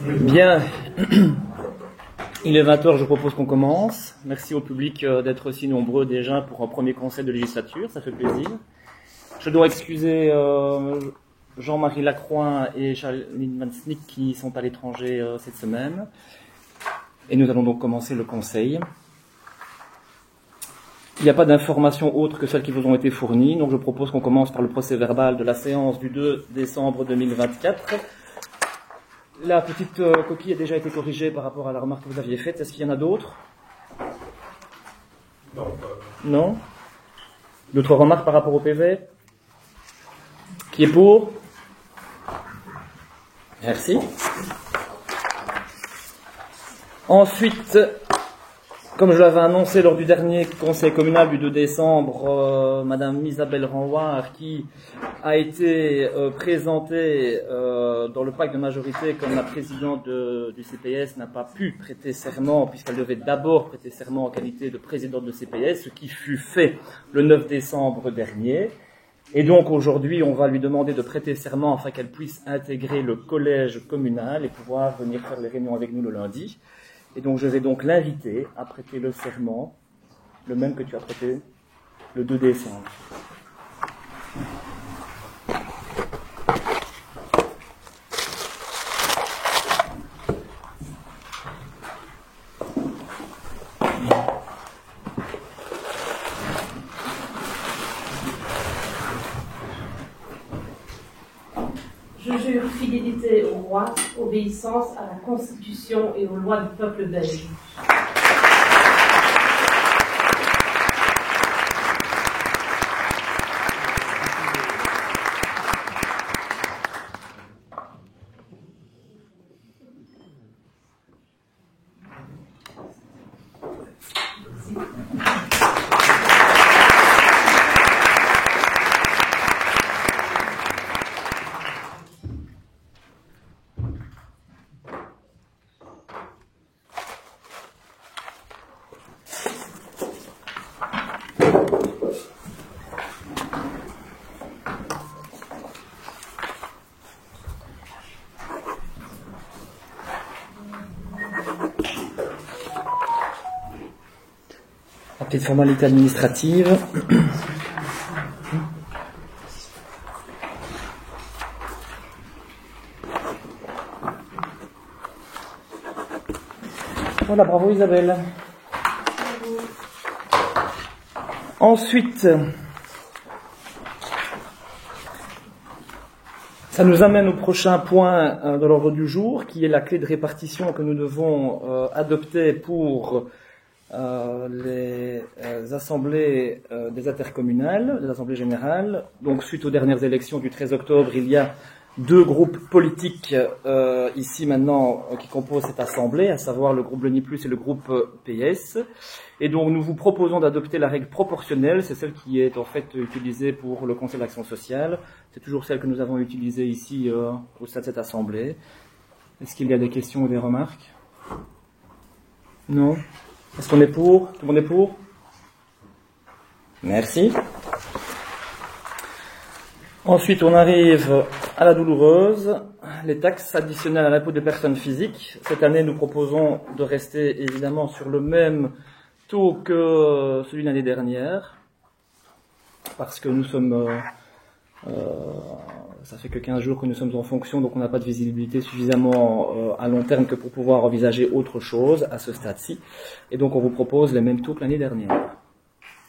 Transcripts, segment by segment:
Bien, il est 20h, je propose qu'on commence. Merci au public d'être aussi nombreux déjà pour un premier conseil de législature, ça fait plaisir. Je dois excuser Jean-Marie Lacroix et Charline Van Snick qui sont à l'étranger cette semaine. Et nous allons donc commencer le conseil. Il n'y a pas d'informations autres que celles qui vous ont été fournies, donc je propose qu'on commence par le procès verbal de la séance du 2 décembre 2024. La petite coquille a déjà été corrigée par rapport à la remarque que vous aviez faite. Est-ce qu'il y en a d'autres? Non. Non. D'autres remarques par rapport au PV? Qui est pour? Merci. Ensuite, comme je l'avais annoncé lors du dernier conseil communal du 2 décembre, Madame Isabelle Renouard, qui a été présentée dans le pacte de majorité comme la présidente du CPS, n'a pas pu prêter serment, puisqu'elle devait d'abord prêter serment en qualité de présidente de CPS, ce qui fut fait le 9 décembre dernier. Et donc aujourd'hui, on va lui demander de prêter serment afin qu'elle puisse intégrer le collège communal et pouvoir venir faire les réunions avec nous le lundi. Et donc je vais donc l'inviter à prêter le serment, le même que tu as prêté le 2 décembre. Je jure fidélité au roi, obéissance à la Constitution et aux lois du peuple belge. Petite formalité administrative. Voilà, bravo Isabelle. Ensuite, ça nous amène au prochain point de l'ordre du jour, qui est la clé de répartition que nous devons adopter pour les assemblées des intercommunales, les assemblées générales. Donc, suite aux dernières élections du 13 octobre, il y a deux groupes politiques ici maintenant qui composent cette assemblée, à savoir le groupe Leni Plus et le groupe PS. Et donc, nous vous proposons d'adopter la règle proportionnelle, c'est celle qui est en fait utilisée pour le Conseil d'action sociale. C'est toujours celle que nous avons utilisée ici au sein de cette assemblée. Est-ce qu'il y a des questions ou des remarques? Non? Est-ce qu'on est pour? Tout le monde est pour? Merci. Ensuite, on arrive à la douloureuse, les taxes additionnelles à l'impôt des personnes physiques. Cette année, nous proposons de rester évidemment sur le même taux que celui de l'année dernière, parce que nous sommes... ça fait que 15 jours que nous sommes en fonction, donc on n'a pas de visibilité suffisamment à long terme que pour pouvoir envisager autre chose à ce stade-ci. Et donc on vous propose les mêmes taux que l'année dernière.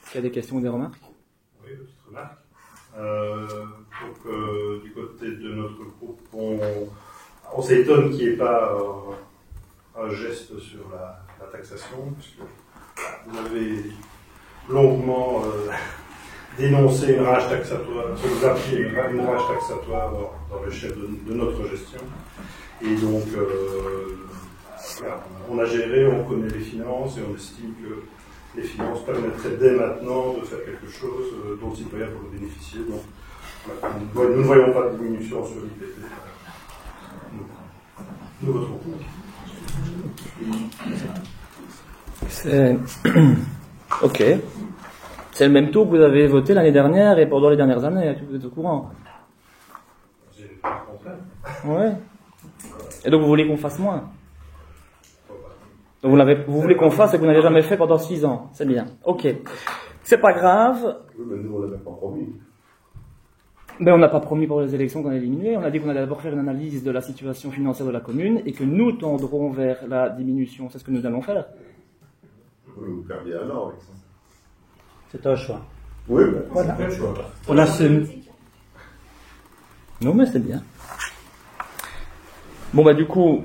Est-ce qu'il y a des questions ou des remarques? Oui, petite remarque. Du côté de notre groupe, on s'étonne qu'il n'y ait pas un geste sur la taxation, puisque vous avez longuement... dénoncer une rage taxatoire, ce que vous appelez une rage taxatoire dans le chef de notre gestion. Et donc, voilà, on a géré, on connaît les finances et on estime que les finances permettraient dès maintenant de faire quelque chose dont le citoyen pourrait bénéficier. Donc, voilà, nous ne voyons pas de diminution sur l'IPT. Nous votons pour. Ok. C'est le même taux que vous avez voté l'année dernière et pendant les dernières années, vous êtes au courant? J'ai pas le contraire. Ouais. Et donc vous voulez qu'on fasse moins? Donc vous voulez qu'on fasse ce que vous n'avez jamais fait pendant 6 ans. C'est bien. Ok. C'est pas grave. Oui, mais nous, on l'avait pas promis. Mais on n'a pas promis pour les élections qu'on allait éliminer. On a dit qu'on allait d'abord faire une analyse de la situation financière de la commune et que nous tendrons vers la diminution. C'est ce que nous allons faire. Vous perdiez un an avec ça. C'est un choix. Oui, mais Voilà. c'est un choix. On assume. Non, mais c'est bien. Bon, bah, du coup,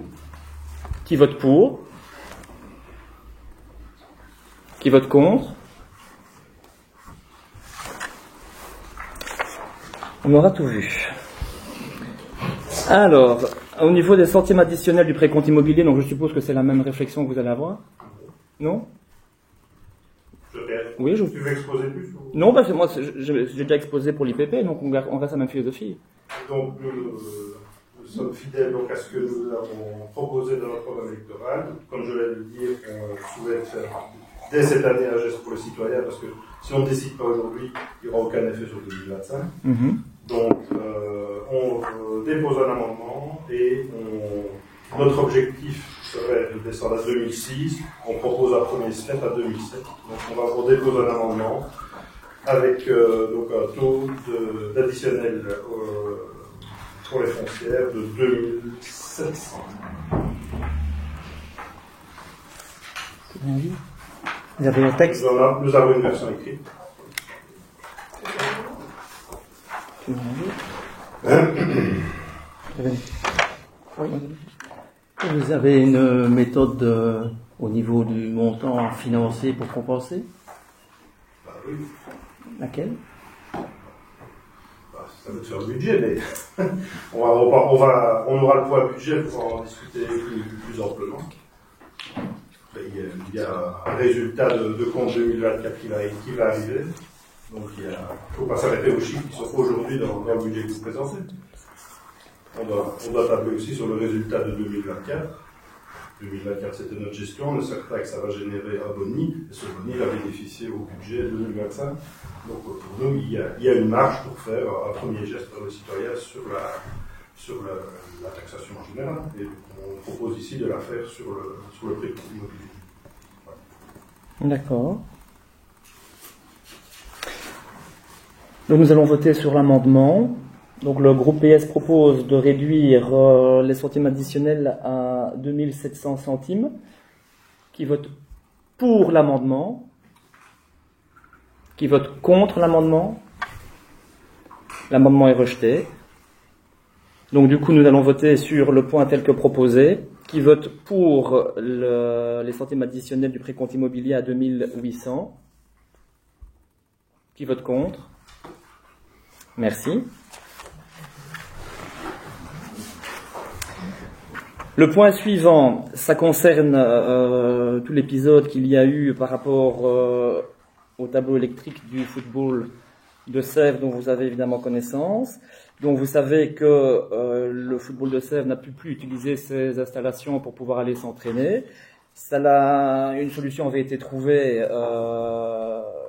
qui vote pour? Qui vote contre? On aura tout vu. Alors, au niveau des centimes additionnels du précompte immobilier, donc je suppose que c'est la même réflexion que vous allez avoir? Non? Oui, Tu veux exposer plus ou... Non, parce que moi, j'ai déjà exposé pour l'IPP, donc on reste à la même philosophie. Donc, nous sommes fidèles donc, à ce que nous avons proposé dans notre programme électoral. Comme je l'ai dit, on souhaite faire dès cette année un geste pour les citoyens, parce que si on ne décide pas aujourd'hui, il n'y aura aucun effet sur 2025. Donc, on dépose un amendement et notre objectif serait de descendre à 2006. On propose un premier step à 2007. Donc, on dépose un amendement avec donc un taux d'additionnel pour les foncières de 2700. Vous avez un texte? Nous avons une version écrite. Vous avez une méthode au niveau du montant financier pour compenser? Bah oui. Laquelle? Bah, ça veut faire le budget, mais on aura le poids budget pour en discuter plus amplement. Il y a un résultat de compte 2024 qui va arriver. Donc il ne faut pas s'arrêter aux chiffres qui sont aujourd'hui dans le budget que vous présentez. On doit tabler aussi sur le résultat de 2024. 2024, c'était notre gestion. On est certain que ça va générer un boni. Et ce boni va bénéficier au budget 2025. Donc pour nous, il y a une marge pour faire un premier geste pour les citoyens sur la taxation en général. Et on propose ici de la faire sur le précompte immobilier. Voilà. D'accord. Donc nous allons voter sur l'amendement. Donc le groupe PS propose de réduire les centimes additionnels à 2700 centimes. Qui vote pour l'amendement? Qui vote contre l'amendement? L'amendement est rejeté. Donc du coup nous allons voter sur le point tel que proposé. Qui vote pour les centimes additionnels du précompte immobilier à 2800? Qui vote contre? Merci. Le point suivant, ça concerne tout l'épisode qu'il y a eu par rapport au tableau électrique du football de Sèvres dont vous avez évidemment connaissance. Donc vous savez que le football de Sèvres n'a pu plus utiliser ses installations pour pouvoir aller s'entraîner. Une solution avait été trouvée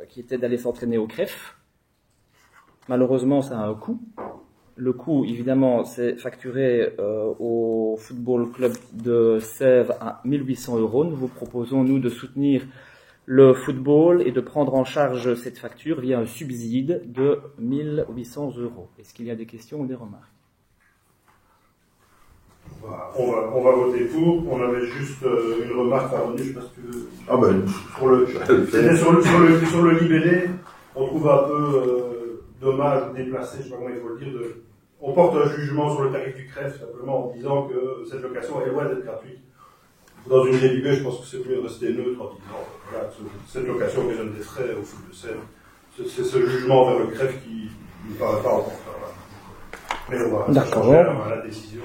qui était d'aller s'entraîner au CREF. Malheureusement, ça a un coût. Le coût, évidemment, c'est facturé au Football Club de Sèvres à 1800 €. Nous vous proposons, nous, de soutenir le football et de prendre en charge cette facture via un subside de 1800 €. Est-ce qu'il y a des questions ou des remarques? On va voter pour. On avait juste une remarque à revenir, je ne sais pas si tu veux. Ah ben, Sur le libellé, on trouve un peu dommage, déplacé, je ne sais pas comment il faut le dire, on porte un jugement sur le tarif du CREF, simplement en disant que cette location est loin d'être gratuite. Dans une délibérée, je pense que c'est mieux de rester neutre en disant, voilà, cette location occasionne des frais au foot de Sèvres. C'est ce jugement vers le CREF qui ne paraît pas important. Mais on va changer la décision.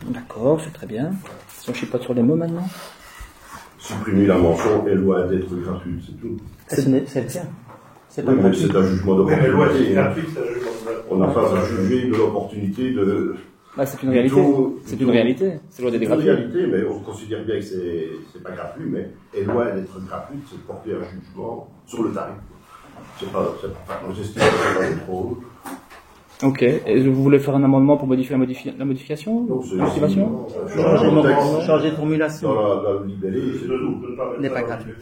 D'accord, c'est très bien. Si on ne chipote sur les mots maintenant. Supprimer la mention est loin d'être gratuite, c'est tout. C'est bien. C'est pas Oui, mais gratuit. c'est un jugement Mais loin d'être d'opportunité. gratuite, c'est un jugement de... On n'a pas à juger de l'opportunité de... Bah, c'est une réalité. C'est une réalité. C'est loin d'être C'est une gratuit. réalité, mais on considère bien que c'est pas gratuit, mais est loin d'être gratuite, c'est de porter un jugement sur le tarif. C'est pas on estime que c'est pas trop haut. Ok. Et vous voulez faire un amendement pour modifier la modification? Donc, c'est Motivation? Changer de formulation. Dans le libellé, c'est tout. N'est pas gratuit.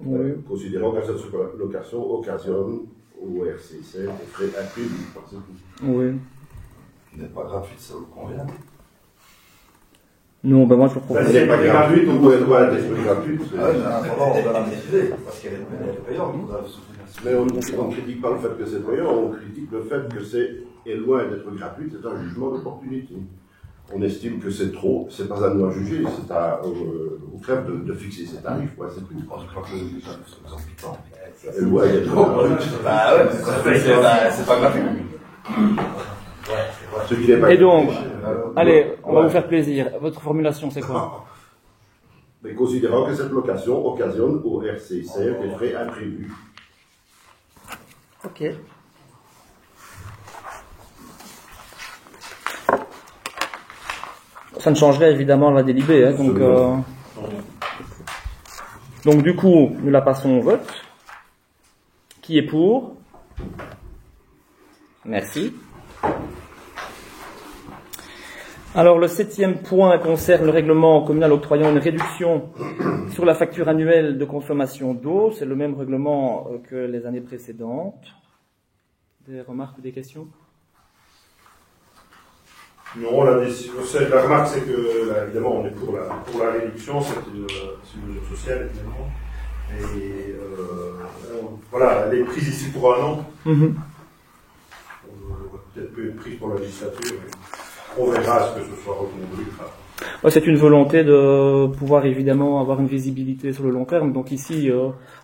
Oui. Considérant que cette location occasionne au RCC des frais inclus. C'est tout. Oui. N'est pas gratuite, ça vous convient. Non, ben moi je vous propose. C'est pas gratuit ou elle doit être gratuite. On doit la maîtriser, parce qu'elle est payante. Mais on ne critique pas le fait que c'est payant, on critique le fait que c'est loin d'être gratuit, c'est un jugement d'opportunité. On estime que c'est trop, c'est pas à nous à juger, c'est au club de fixer ses tarifs, ouais, c'est tout. Je pense que c'est exorbitant. C'est loin d'être gratuit. Bah ouais, c'est pas gratuit. Ce qui n'est pas Et donc, gratuit. allez, on va vous faire plaisir. Votre formulation, c'est quoi? Mais considérant que cette location occasionne au RCC des frais imprévus. Ok. Ça ne changerait évidemment la délibée. Hein, donc du coup, nous la passons au vote. Qui est pour? Merci. Alors le 7e point concerne le règlement communal octroyant une réduction sur la facture annuelle de consommation d'eau. C'est le même règlement que les années précédentes. Des remarques ou des questions? Non, la remarque, c'est que, là, évidemment, on est pour la réduction, c'est une mesure sociale, évidemment. Et voilà, elle est prise ici pour un an. On peut-être peut être prise pour la législature. On verra ce que ce soit reconduit. C'est une volonté de pouvoir évidemment avoir une visibilité sur le long terme. Donc ici,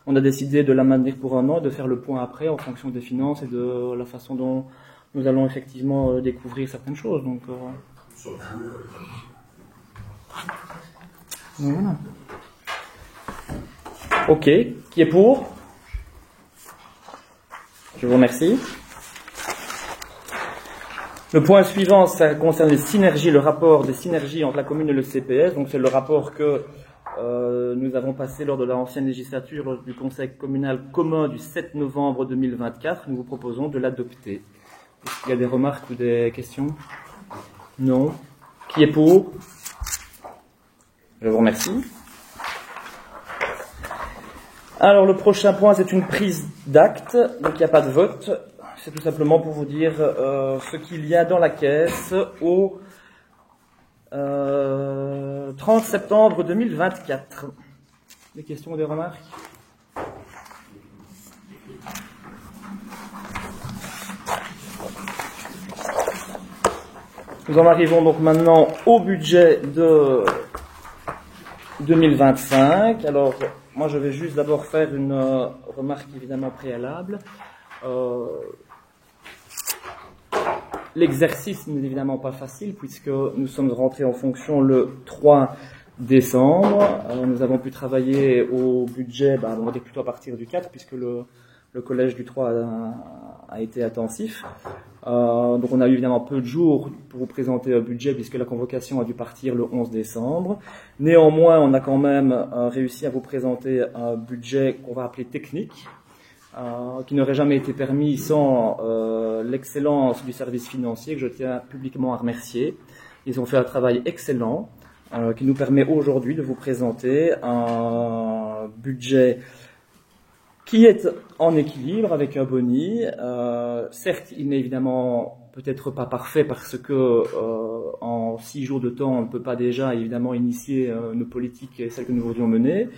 on a décidé de la maintenir pour un an et de faire le point après en fonction des finances et de la façon dont nous allons effectivement découvrir certaines choses. Donc, voilà. Ok. Qui est pour? Je vous remercie. Le point suivant, ça concerne les synergies, le rapport des synergies entre la commune et le CPS. Donc c'est le rapport que nous avons passé lors de l'ancienne législature, lors du conseil communal commun du 7 novembre 2024. Nous vous proposons de l'adopter. Est-ce qu'il y a des remarques ou des questions? Non. Qui est pour? Je vous remercie. Alors le prochain point, c'est une prise d'acte. Donc il n'y a pas de vote. C'est tout simplement pour vous dire ce qu'il y a dans la caisse au 30 septembre 2024. Des questions ou des remarques? Nous en arrivons donc maintenant au budget de 2025. Alors, moi je vais juste d'abord faire une remarque évidemment préalable. L'exercice n'est évidemment pas facile puisque nous sommes rentrés en fonction le 3 décembre. Nous avons pu travailler au budget, on va dire plutôt à partir du 4 puisque le collège du 3 a été intensif. Donc on a eu évidemment peu de jours pour vous présenter un budget puisque la convocation a dû partir le 11 décembre. Néanmoins, on a quand même réussi à vous présenter un budget qu'on va appeler technique. Qui n'aurait jamais été permis sans l'excellence du service financier que je tiens publiquement à remercier. Ils ont fait un travail excellent qui nous permet aujourd'hui de vous présenter un budget qui est en équilibre avec un boni. Certes, il n'est évidemment peut-être pas parfait parce que en 6 jours de temps, on ne peut pas déjà évidemment initier nos politiques et celles que nous voudrions mener.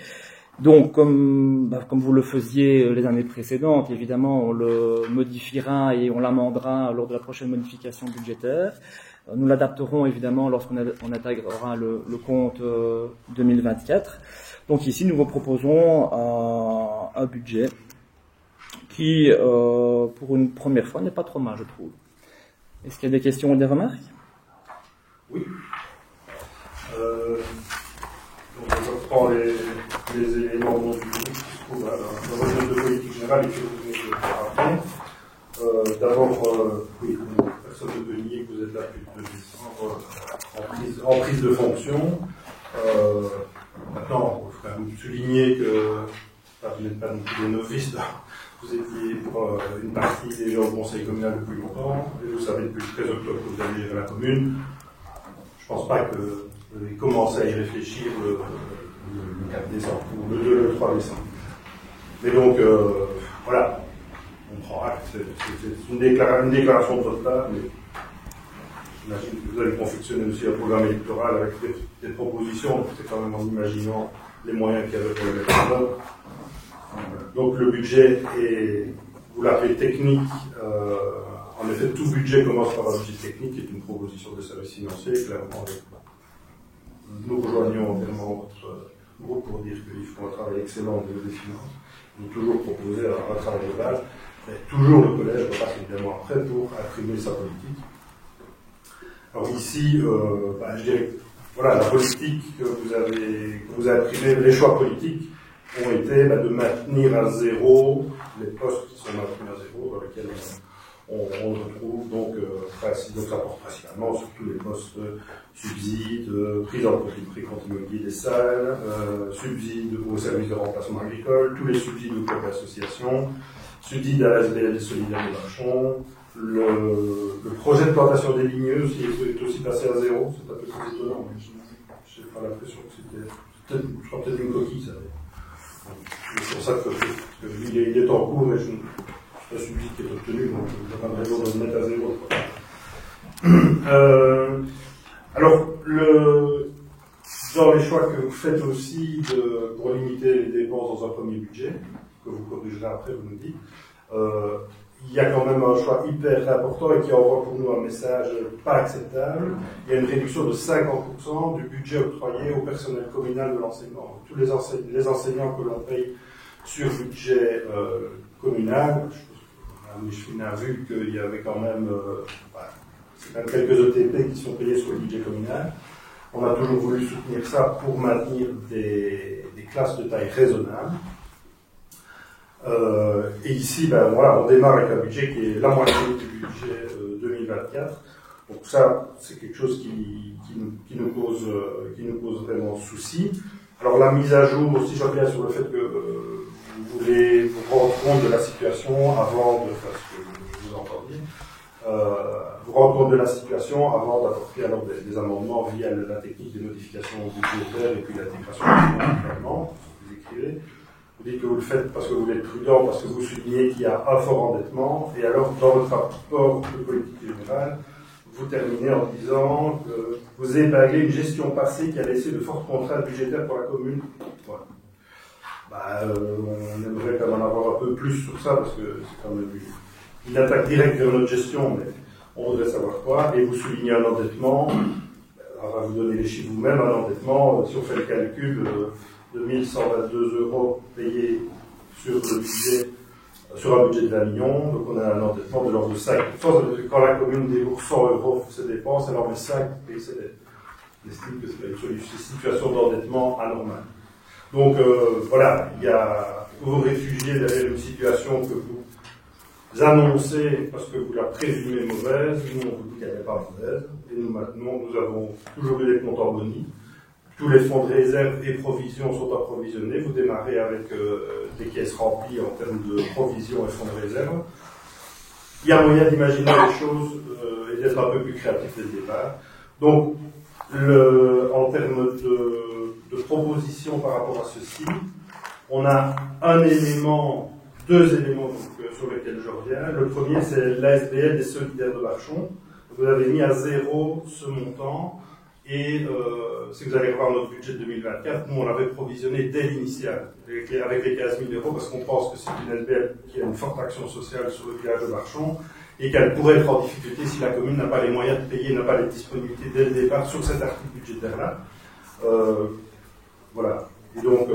Donc, comme vous le faisiez les années précédentes, évidemment, on le modifiera et on l'amendera lors de la prochaine modification budgétaire. Nous l'adapterons évidemment lorsqu'on intégrera le compte 2024. Donc ici, nous vous proposons un budget qui, pour une première fois, n'est pas trop mal, je trouve. Est-ce qu'il y a des questions ou des remarques? Oui. Donc je reprends les éléments du groupe qui se trouvent dans le régime de politique générale et que vous venez de faire après. D'abord, oui, personne ne peut nier que vous êtes là depuis le 2 décembre en prise de fonction. Maintenant, vous soulignez que vous n'êtes pas non plus des novices vous étiez pour une partie déjà au conseil communal depuis longtemps, et vous savez depuis le 13 octobre que vous allez gérer la commune. Je ne pense pas que vous avez commencé à y réfléchir le 4 décembre, ou le 2, le 3 décembre. Mais donc, voilà, on prend acte, c'est une déclaration de votre part, mais j'imagine que vous allez confectionner aussi un programme électoral avec des propositions, donc c'est quand même en imaginant les moyens qu'il y avait pour le mettre en œuvre. Donc le budget est, vous l'appelez technique, en effet tout budget commence par un budget technique qui est une proposition de service financier, clairement. Nous rejoignons également votre groupe pour dire qu'il faut un travail excellent au niveau des finances. Nous toujours proposer un travail de base, mais toujours le collège repasse évidemment après pour attribuer sa politique. Alors ici, je dirais, voilà, la politique que vous avez imprimée, les choix politiques ont été de maintenir à zéro les postes qui sont maintenus à zéro, dans lesquels on retrouve donc ça porte principalement sur tous les postes subsides, prise en compte du précompte immobilier des salles, subsides au service de remplacement agricole, tous les subsides au club d'association, subsides à l'ASBL solidaire de Marchon, le projet de plantation des ligneuses est aussi passé à zéro, c'est un peu plus étonnant, mais je n'ai pas l'impression que c'était peut-être une coquille, ça. C'est pour ça qu'il est en cours, mais c'est un subside qui est obtenu, donc il n'y a pas de raison de le mettre à zéro. Alors, dans les choix que vous faites aussi pour limiter les dépenses dans un premier budget, que vous corrigerez après, vous nous dites, il y a quand même un choix hyper important et qui envoie pour nous un message pas acceptable. Il y a une réduction de 50% du budget octroyé au personnel communal de l'enseignement. Tous les enseignants que l'on paye sur budget communal, je a vu qu'il y avait quand même, quelques ETP qui sont payés sur le budget communal. On a toujours voulu soutenir ça pour maintenir des classes de taille raisonnable. Et ici, on démarre avec un budget qui est la moitié du budget 2024. Donc ça, c'est quelque chose qui nous pose vraiment souci. Alors la mise à jour aussi, je reviens sur le fait que vous voulez vous rendre compte de la situation avant de faire ce que je vous entends dire. Vous rendre compte de la situation avant d'apporter alors des amendements via la technique des notifications budgétaires et puis l'intégration du gouvernement, vous écrivez. Vous dites que vous le faites parce que vous êtes prudent, parce que vous soulignez qu'il y a un fort endettement, et alors dans votre rapport de politique générale, vous terminez en disant que vous épinglez une gestion passée qui a laissé de fortes contraintes budgétaires pour la commune. Voilà. On aimerait quand même en avoir un peu plus sur ça, parce que c'est quand même une attaque directe vers notre gestion, mais on voudrait savoir quoi, et vous soulignez un endettement, on va vous donner les chiffres vous-même, un endettement, si on fait le calcul, de 1122 € payés sur le budget, sur un budget de 20 millions, donc on a un endettement de l'ordre de 5%. Quand la commune débourse 100 € pour ses dépenses, elle en met 5 pour payer ses dettes. On estime que c'est une situation d'endettement anormale. Donc voilà, vous vous réfugiez derrière une situation que vous annoncez parce que vous la présumez mauvaise, nous on vous dit qu'elle n'est pas mauvaise, et nous maintenant nous avons toujours eu des comptes en boni. Tous les fonds de réserve et provisions sont approvisionnés. Vous démarrez avec des caisses remplies en termes de provisions et fonds de réserve. Il y a moyen d'imaginer les choses et d'être un peu plus créatif dès le départ. Donc, en termes de propositions par rapport à ceci, on a deux éléments sur lesquels je reviens. Le premier, c'est l'ASBL des solidaires de Marchon. Vous avez mis à zéro ce montant. Et si vous allez voir notre budget de 2024, nous on l'avait provisionné dès l'initial, avec les 15 000 €, parce qu'on pense que c'est une SBL qui a une forte action sociale sur le village de Marchon, et qu'elle pourrait être en difficulté si la commune n'a pas les moyens de payer, n'a pas les disponibilités dès le départ sur cet article budgétaire-là. Voilà. Et donc,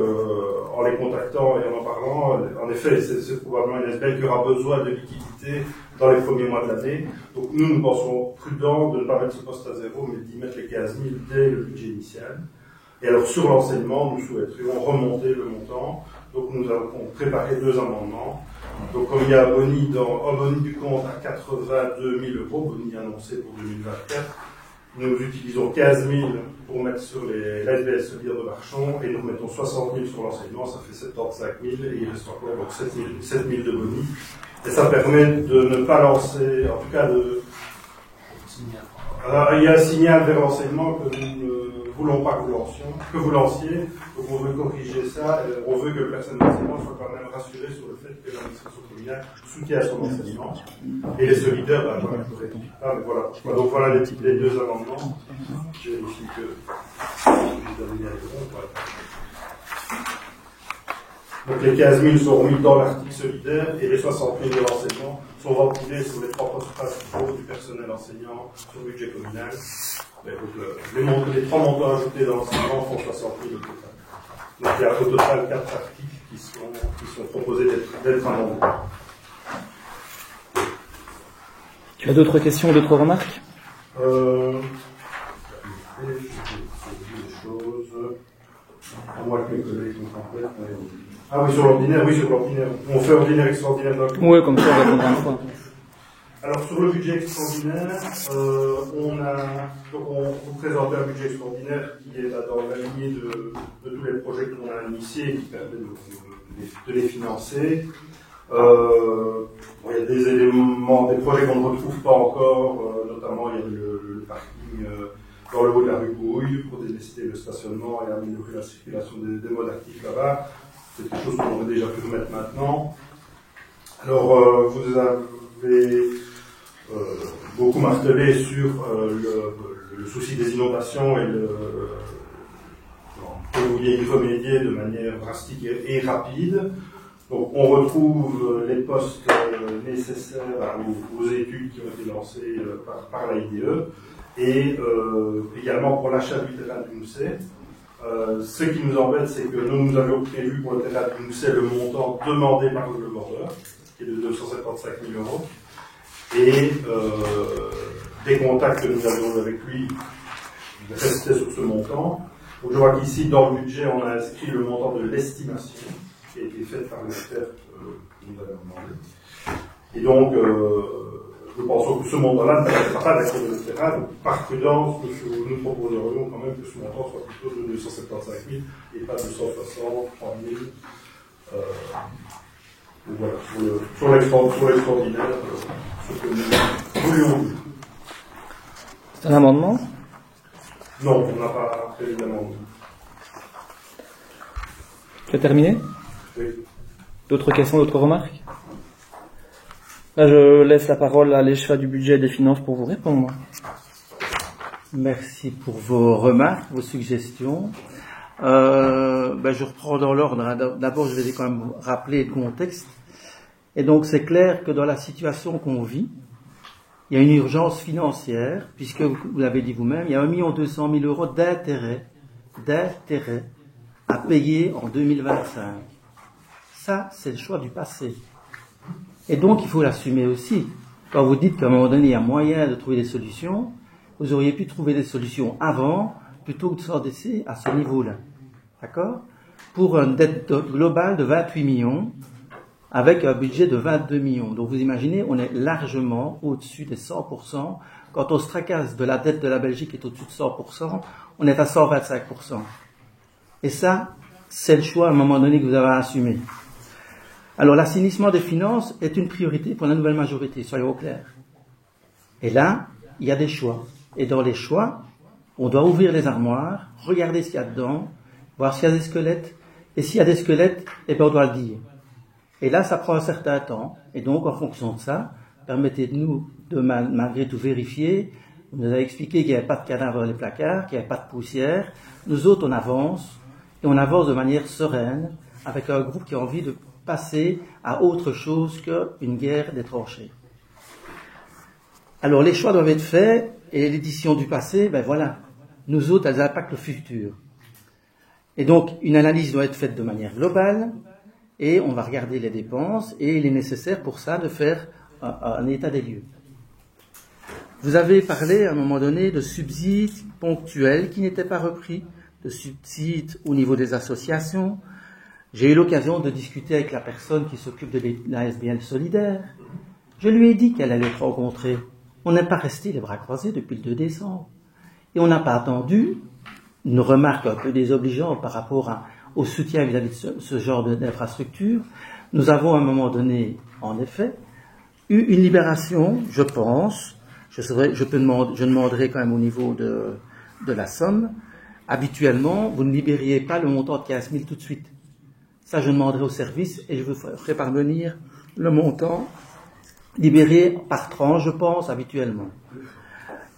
en les contactant et en parlant, en effet, c'est probablement une SBL qui aura besoin de liquidité dans les premiers mois de l'année. Donc nous pensons prudent de ne pas mettre ce poste à zéro, mais d'y mettre les 15 000 dès le budget initial. Et alors sur l'enseignement, nous souhaiterions remonter le montant. Donc nous avons préparé 2 amendements. Donc comme il y a un boni du compte à 82 000 €, boni annoncé pour 2024, Nous utilisons 15 000 pour mettre sur l'ASBL solidaire de Marchand et nous mettons 60 000 sur l'enseignement, ça fait 75 000 et il reste encore donc 7 000 de bonus. Et ça permet de ne pas lancer, en tout cas de... Alors, il y a un signal vers l'enseignement que nous ne voulons pas que vous lanciez, donc on veut corriger ça, on veut que le personnel d'enseignement soit quand même rassuré sur le fait que l'administration communale soutient son enseignement. Et les solidaires, ben voilà, mais voilà. Donc voilà les deux amendements. Je vérifie que j'ai donné les réponses. Voilà. Donc les 15 000 seront mis dans l'article solidaire et les 60 000 de l'enseignement sont ventilés sur les 3 postes principaux du personnel enseignant sur le budget communal. Les 3 montants ajoutés dans l'enseignement font 60 000 au total. Donc il y a au total 4 articles qui sont proposés d'être amendés. Tu as d'autres questions, d'autres remarques? À moi que mes collègues me complètent. Ah oui, sur l'ordinaire, On fait ordinaire extraordinaire d'un coup. Oui, comme ça, on répondra une fois. Alors, sur le budget extraordinaire, on vous présente un budget extraordinaire qui est dans la lignée de tous les projets qu'on a initiés et qui permet de les financer. Il y a des éléments, des projets qu'on ne retrouve pas encore, notamment il y a le parking dans le haut de la rue Bouille pour délester le stationnement et améliorer la circulation des modes actifs là-bas. C'est quelque chose qu'on aurait déjà pu remettre maintenant. Alors, vous avez beaucoup martelé sur le souci des inondations et que vous vouliez y remédier de manière drastique et rapide. Donc, on retrouve les postes nécessaires aux études qui ont été lancées par la IDE et également pour l'achat du terrain du Mousset. Ce qui nous embête, c'est que nous avions prévu pour le terrain du Mousset le montant demandé par le vendeur, qui est de 275 000 €. Et des contacts que nous avions eu avec lui restaient sur ce montant. Donc je vois qu'ici, dans le budget, on a inscrit le montant de l'estimation qui a été faite par l'expert que nous avons demandé. Et donc, nous pensons que ce montant-là ne permettra pas d'acquérir le terrain. Donc, par prudence, nous proposerions quand même que ce montant soit plutôt de 275 000 et pas de 163 000. Voilà, sur l'extraordinaire, ce que nous voulions dire. C'est un amendement? Non, on n'a pas fait d'amendement. Tu as terminé? Oui. D'autres questions, d'autres remarques? Là, je laisse la parole à l'écheva du budget et des finances pour vous répondre. Merci pour vos remarques, vos suggestions. Je reprends dans l'ordre. D'abord, je vais quand même rappeler le contexte. Et donc, c'est clair que dans la situation qu'on vit, il y a une urgence financière, puisque vous l'avez dit vous-même, il y a 1 200 000 € d'intérêt à payer en 2025. Ça, c'est le choix du passé. Et donc, il faut l'assumer aussi. Quand vous dites qu'à un moment donné, il y a moyen de trouver des solutions, vous auriez pu trouver des solutions avant, plutôt que de s'endetter à ce niveau-là. D'accord? Pour une dette globale de 28 millions, avec un budget de 22 millions. Donc vous imaginez, on est largement au-dessus des 100%. Quand on se tracasse de la dette de la Belgique qui est au-dessus de 100%, on est à 125%. Et ça, c'est le choix à un moment donné que vous avez à assumer. Alors l'assainissement des finances est une priorité pour la nouvelle majorité, soyons clairs. Et là, il y a des choix. Et dans les choix, on doit ouvrir les armoires, regarder ce qu'il y a dedans, voir s'il y a des squelettes. Et s'il y a des squelettes, on doit le dire. Et là, ça prend un certain temps. Et donc, en fonction de ça, permettez-nous de malgré tout vérifier. Vous nous avez expliqué qu'il n'y avait pas de cadavre dans les placards, qu'il n'y avait pas de poussière. Nous autres, on avance. Et on avance de manière sereine, avec un groupe qui a envie de passer à autre chose qu'une guerre des tranchées. Alors, les choix doivent être faits. Et l'édition du passé, voilà. Nous autres, elles impactent le futur. Et donc, une analyse doit être faite de manière globale. Et on va regarder les dépenses et il est nécessaire pour ça de faire un état des lieux. Vous avez parlé à un moment donné de subsides ponctuels qui n'étaient pas repris, de subsides au niveau des associations. J'ai eu l'occasion de discuter avec la personne qui s'occupe de l'ASBL solidaire. Je lui ai dit qu'elle allait être rencontrée. On n'est pas resté les bras croisés depuis le 2 décembre. Et on n'a pas attendu, une remarque un peu désobligeante par rapport au soutien vis-à-vis de ce genre d'infrastructure. Nous avons à un moment donné, en effet, eu une libération, je pense, je demanderai quand même au niveau de la somme. Habituellement, vous ne libériez pas le montant de 15 000 tout de suite. Ça, je demanderai au service et je vous ferai parvenir le montant libéré par tranche, je pense, habituellement.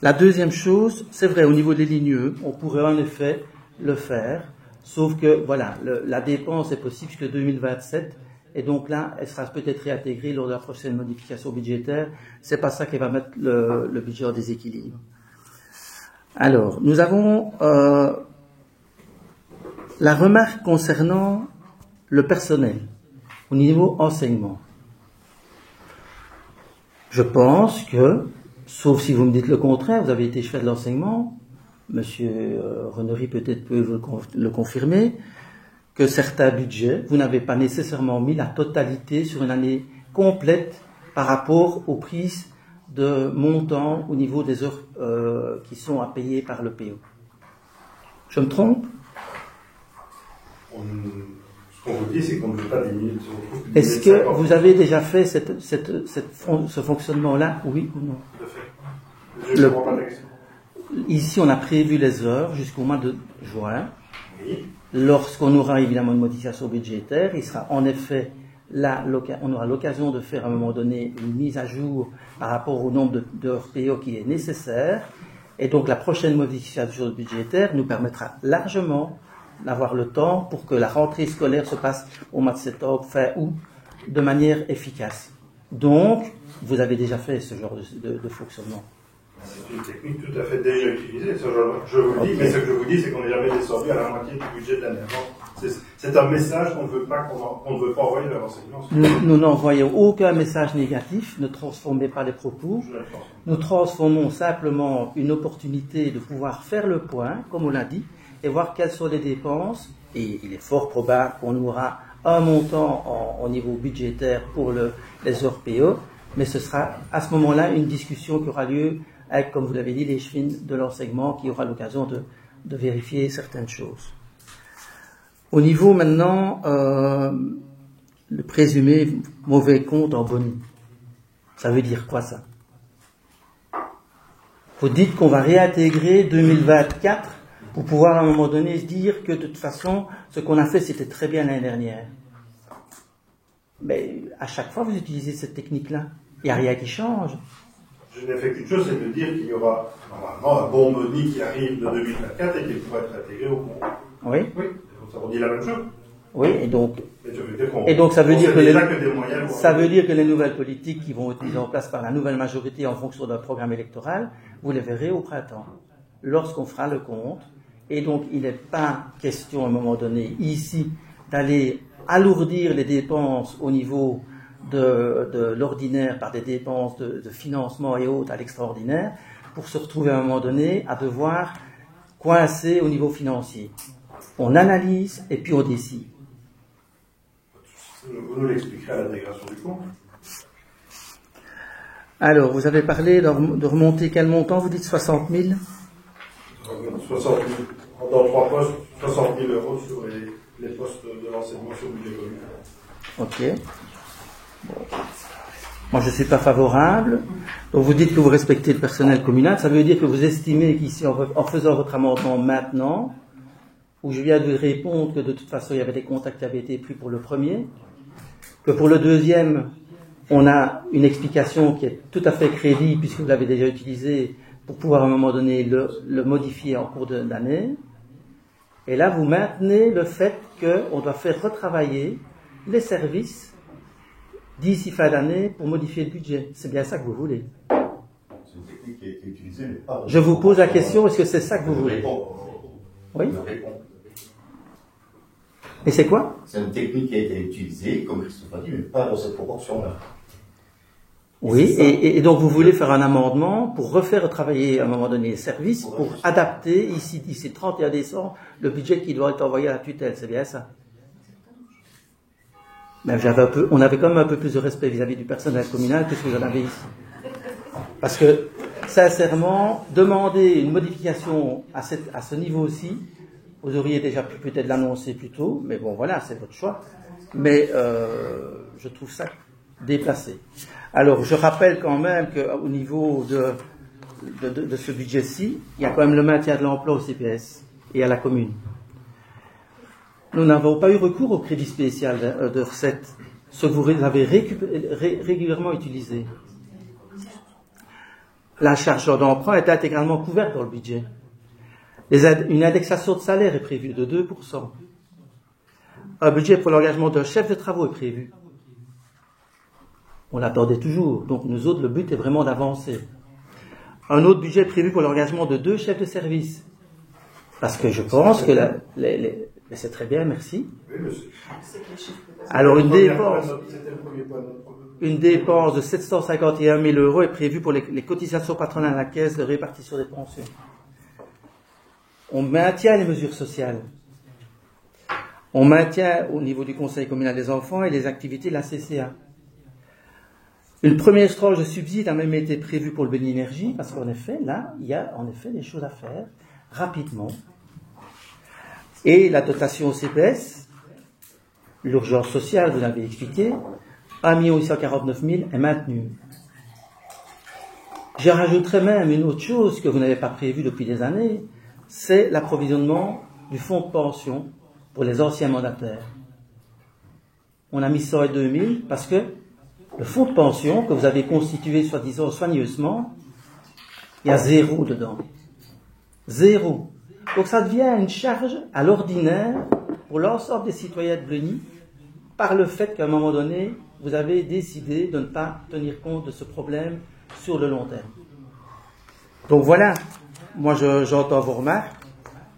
La deuxième chose, c'est vrai, au niveau des ligneux, on pourrait en effet le faire, sauf que, voilà, la dépense est possible jusqu'en 2027, et donc là, elle sera peut-être réintégrée lors de la prochaine modification budgétaire. C'est pas ça qui va mettre le budget en déséquilibre. Alors, nous avons la remarque concernant le personnel, au niveau enseignement. Je pense que, sauf si vous me dites le contraire, vous avez été chef de l'enseignement, Monsieur Rennery peut-être peut le confirmer, que certains budgets, vous n'avez pas nécessairement mis la totalité sur une année complète par rapport aux prises de montant au niveau des heures qui sont à payer par le PO. Je me trompe? Ce qu'on vous dit, c'est qu'on ne veut pas diminuer. Est-ce que vous avez déjà fait ce fonctionnement-là, oui ou non? Tout à fait. Je ne comprends pas la question. Ici, on a prévu les heures jusqu'au mois de juin. Oui. Lorsqu'on aura évidemment une modification budgétaire, il sera en effet là, on aura l'occasion de faire à un moment donné une mise à jour par rapport au nombre d'heures PO qui est nécessaire. Et donc la prochaine modification budgétaire nous permettra largement d'avoir le temps pour que la rentrée scolaire se passe au mois de septembre, fin août, de manière efficace. Donc, vous avez déjà fait ce genre de fonctionnement. C'est une technique tout à fait déjà utilisée, ça, je vous le dis, mais ce que je vous dis, c'est qu'on n'est jamais descendu à la moitié du budget de l'année avant. C'est un message qu'on ne veut pas envoyer vers l'enseignement. Nous n'envoyons aucun message négatif, ne transformez pas les propos. Nous transformons simplement une opportunité de pouvoir faire le point, comme on l'a dit, et voir quelles sont les dépenses, et il est fort probable qu'on aura un montant au niveau budgétaire pour les heures PO, mais ce sera à ce moment-là une discussion qui aura lieu avec, comme vous l'avez dit, les chefs de l'enseignement qui aura l'occasion de vérifier certaines choses. Au niveau maintenant, le présumé mauvais compte en bonus. Ça veut dire quoi ça? Vous dites qu'on va réintégrer 2024 pour pouvoir à un moment donné se dire que de toute façon, ce qu'on a fait c'était très bien l'année dernière. Mais à chaque fois vous utilisez cette technique-là. Il n'y a rien qui change. Je n'ai fait qu'une chose, c'est de dire qu'il y aura normalement un bon boni qui arrive de 2024 et qu'il pourra être intégré au compte. Oui. Oui, ça vous dit la même chose. Oui, et donc ça veut dire que les nouvelles politiques qui vont être mises en place par la nouvelle majorité en fonction d'un programme électoral, vous les verrez au printemps, lorsqu'on fera le compte. Et donc, il n'est pas question à un moment donné, ici, d'aller alourdir les dépenses au niveau de l'ordinaire par des dépenses de financement et autres à l'extraordinaire, pour se retrouver à un moment donné à devoir coincer au niveau financier. On analyse et puis on décide. Vous nous l'expliquerez à l'intégration du compte. Alors, vous avez parlé de remonter quel montant? Vous dites 60 000? 60 000, dans 3 postes, 60 000 euros sur les postes de l'enseignement sur le budget communal. Ok. Bon. Moi, je ne suis pas favorable. Donc, vous dites que vous respectez le personnel communal. Ça veut dire que vous estimez qu'ici, en faisant votre amendement maintenant, où je viens de répondre que de toute façon, il y avait des contacts qui avaient été pris pour le premier, que pour le deuxième, on a une explication qui est tout à fait crédible, puisque vous l'avez déjà utilisé, pour pouvoir à un moment donné le modifier en cours d'année. Et là, vous maintenez le fait qu'on doit faire retravailler les services d'ici fin d'année pour modifier le budget. C'est bien ça que vous voulez. C'est une technique qui a été utilisée, mais pas... Je vous pose la question, est-ce que c'est ça que vous voulez? Oui. Et c'est quoi? C'est une technique qui a été utilisée, comme Christophe a dit, mais pas dans cette proportion-là. Oui, et donc vous voulez faire un amendement pour refaire travailler à un moment donné les services, pour adapter ici, d'ici le 31 décembre, le budget qui doit être envoyé à la tutelle, c'est bien ça? Mais on avait quand même un peu plus de respect vis-à-vis du personnel communal que ce que j'en avais ici. Parce que sincèrement, demander une modification à ce niveau-ci, vous auriez déjà pu peut-être l'annoncer plus tôt, mais bon, voilà, c'est votre choix. Mais je trouve ça déplacé. Alors, je rappelle quand même qu'au niveau de ce budget-ci, il y a quand même le maintien de l'emploi au CPS et à la commune. Nous n'avons pas eu recours au crédit spécial de recettes, ce que vous avez régulièrement utilisé. La charge d'emprunt est intégralement couverte dans le budget. Une indexation de salaire est prévue de 2%. Un budget pour l'engagement d'un chef de travaux est prévu. On l'attendait toujours, donc nous autres, le but est vraiment d'avancer. Un autre budget est prévu pour l'engagement de 2 chefs de service. Parce que je pense que mais c'est très bien, merci. Alors une dépense de 751 000 € est prévue pour les cotisations patronales à la caisse de répartition des pensions. On maintient les mesures sociales. On maintient au niveau du Conseil communal des enfants et les activités de la CCA. Une première tranche de subside a même été prévue pour le Béni Énergie, parce qu'en effet, là, il y a en effet des choses à faire rapidement. Et la dotation au CPS, l'urgence sociale, vous l'avez expliqué, 1 849 000 est maintenue. Je rajouterai même une autre chose que vous n'avez pas prévue depuis des années, c'est l'approvisionnement du fonds de pension pour les anciens mandataires. On a mis 102 000 parce que le fonds de pension que vous avez constitué, soi-disant, soigneusement, il y a 0 dedans. 0. Donc ça devient une charge à l'ordinaire pour l'ensemble des citoyens de Bleuny par le fait qu'à un moment donné, vous avez décidé de ne pas tenir compte de ce problème sur le long terme. Donc voilà, moi j'entends vos remarques.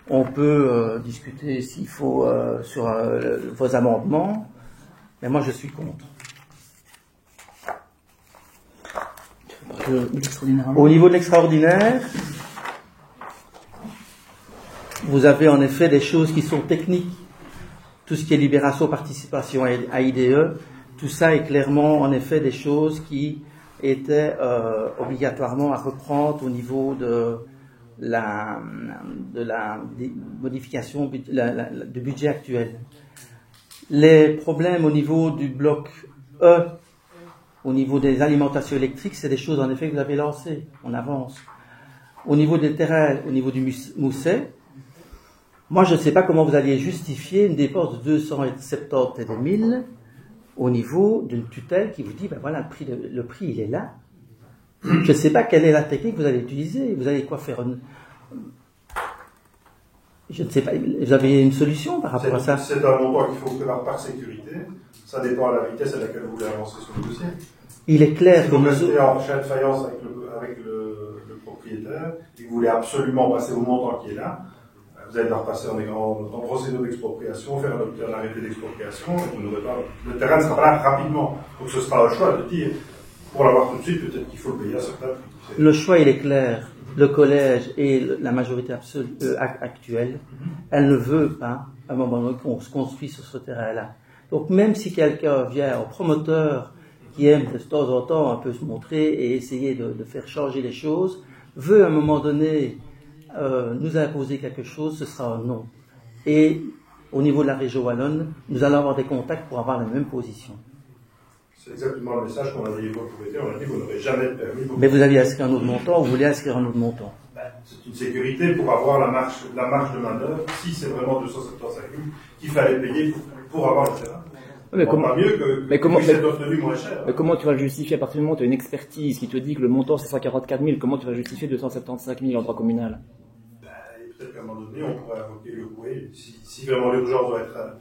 On peut discuter s'il faut sur vos amendements, mais moi je suis contre. Au niveau de l'extraordinaire, vous avez en effet des choses qui sont techniques. Tout ce qui est libération, participation à IDE, tout ça est clairement en effet des choses qui étaient obligatoirement à reprendre au niveau de la modification du budget actuel. Les problèmes au niveau du bloc E, au niveau des alimentations électriques, c'est des choses en effet que vous avez lancées. On avance. Au niveau des terrains, au niveau du Mousset, moi je ne sais pas comment vous alliez justifier une dépense de 270 000 au niveau d'une tutelle qui vous dit, ben voilà, le prix il est là. Je ne sais pas quelle est la technique que vous allez utiliser. Vous allez quoi faire Je ne sais pas, vous avez une solution par rapport à ça? C'est un montant qu'il faut prévoir par sécurité. Ça dépend de la vitesse à laquelle vous voulez avancer sur le dossier. Il est clair que vous restez en chaîne de faïence avec le propriétaire et que vous voulez absolument passer au montant qui est là, vous allez devoir passer en procédure d'expropriation, faire un arrêté d'expropriation, le terrain ne sera pas là rapidement. Donc ce sera un choix de dire, pour l'avoir tout de suite, peut-être qu'il faut le payer à certains prix. Le choix, il est clair. Le collège et la majorité actuelle, elle ne veut pas, à un moment donné, qu'on se construise sur ce terrain-là. Donc même si quelqu'un vient au promoteur qui aime de temps en temps un peu se montrer et essayer de faire changer les choses, veut à un moment donné nous imposer quelque chose, ce sera un non. Et au niveau de la région wallonne, nous allons avoir des contacts pour avoir la même position. C'est exactement le message qu'on a dit au propriétaire, on a dit que vous n'aurez jamais de permis. Mais vous aviez inscrit un autre montant, vous voulez inscrire un autre montant? C'est une sécurité pour avoir la marge de main-d'œuvre, si c'est vraiment 275 000 qu'il fallait payer pour avoir le terrain. Mais comment, pas mieux que cette offre de vue moins chère. Mais comment tu vas le justifier à partir du moment où tu as une expertise qui te dit que le montant c'est 144 000, comment tu vas justifier 275 000 en droit communal? Peut-être qu'à un moment donné, on pourrait invoquer le coué, si vraiment l'urgence doit être...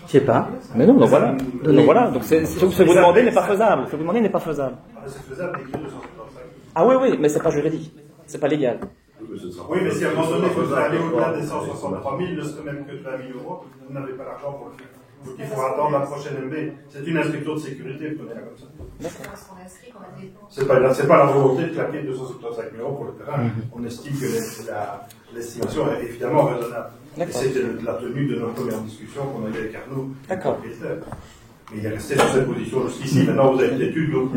Je sais pas. Mais non, donc voilà. Donc voilà. Donc ce que vous demandez n'est pas faisable. Ce que vous demandez n'est pas faisable. C'est faisable, mais 275 000. Ah oui, oui, mais c'est pas juridique. C'est pas légal. Oui, mais si à un moment donné, vous allez au-delà des 163 000, ne serait même que de 20 000 €, vous n'avez pas l'argent pour le faire. Donc il faudra attendre la prochaine MB. C'est une inscription de sécurité, prenez-la comme ça. C'est pas la volonté de claquer 275 000 € pour le terrain. On estime que l'estimation est évidemment raisonnable. Et c'était la tenue de notre première discussion qu'on a eu avec Arnaud, le propriétaire. Mais il est resté sur cette position jusqu'ici. Maintenant, vous avez peut-être eu d'autres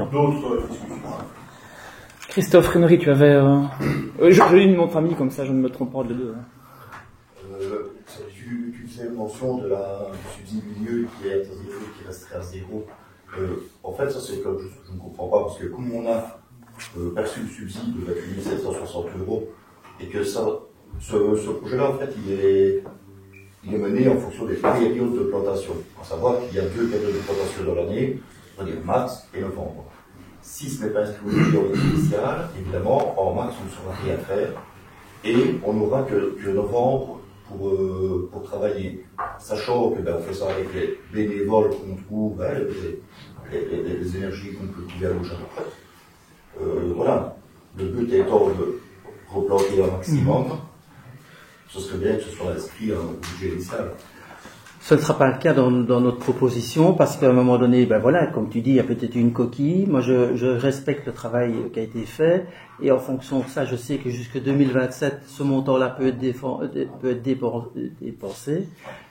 discussions. Christophe Renery, tu avais... je lis le nom de famille, comme ça je ne me trompe pas de deux. Tu faisais mention du subside milieu qui est à zéro, qui resterait à zéro. En fait, ça c'est quelque chose que je ne comprends pas, parce que comme on a perçu le subside de 28 760 €, et que ça, ce projet-là, en fait, il est mené en fonction des périodes de plantation. À savoir qu'il y a 2 périodes de plantation dans l'année, c'est-à-dire mars et novembre. Si ce n'est pas inscrit au période initiale, évidemment, en mars, on ne saura rien faire, et on n'aura que novembre pour travailler. Sachant que on fait ça avec les bénévoles qu'on trouve, hein, les énergies qu'on peut trouver à l'eau chaque voilà. Le but étant de replanter un maximum. Ce serait bien que ce soit inscrit au budget initial. Ce ne sera pas le cas dans notre proposition, parce qu'à un moment donné, ben voilà, comme tu dis, il y a peut-être une coquille. Moi, je respecte le travail qui a été fait, et en fonction de ça, je sais que jusque 2027, ce montant-là peut être dépensé.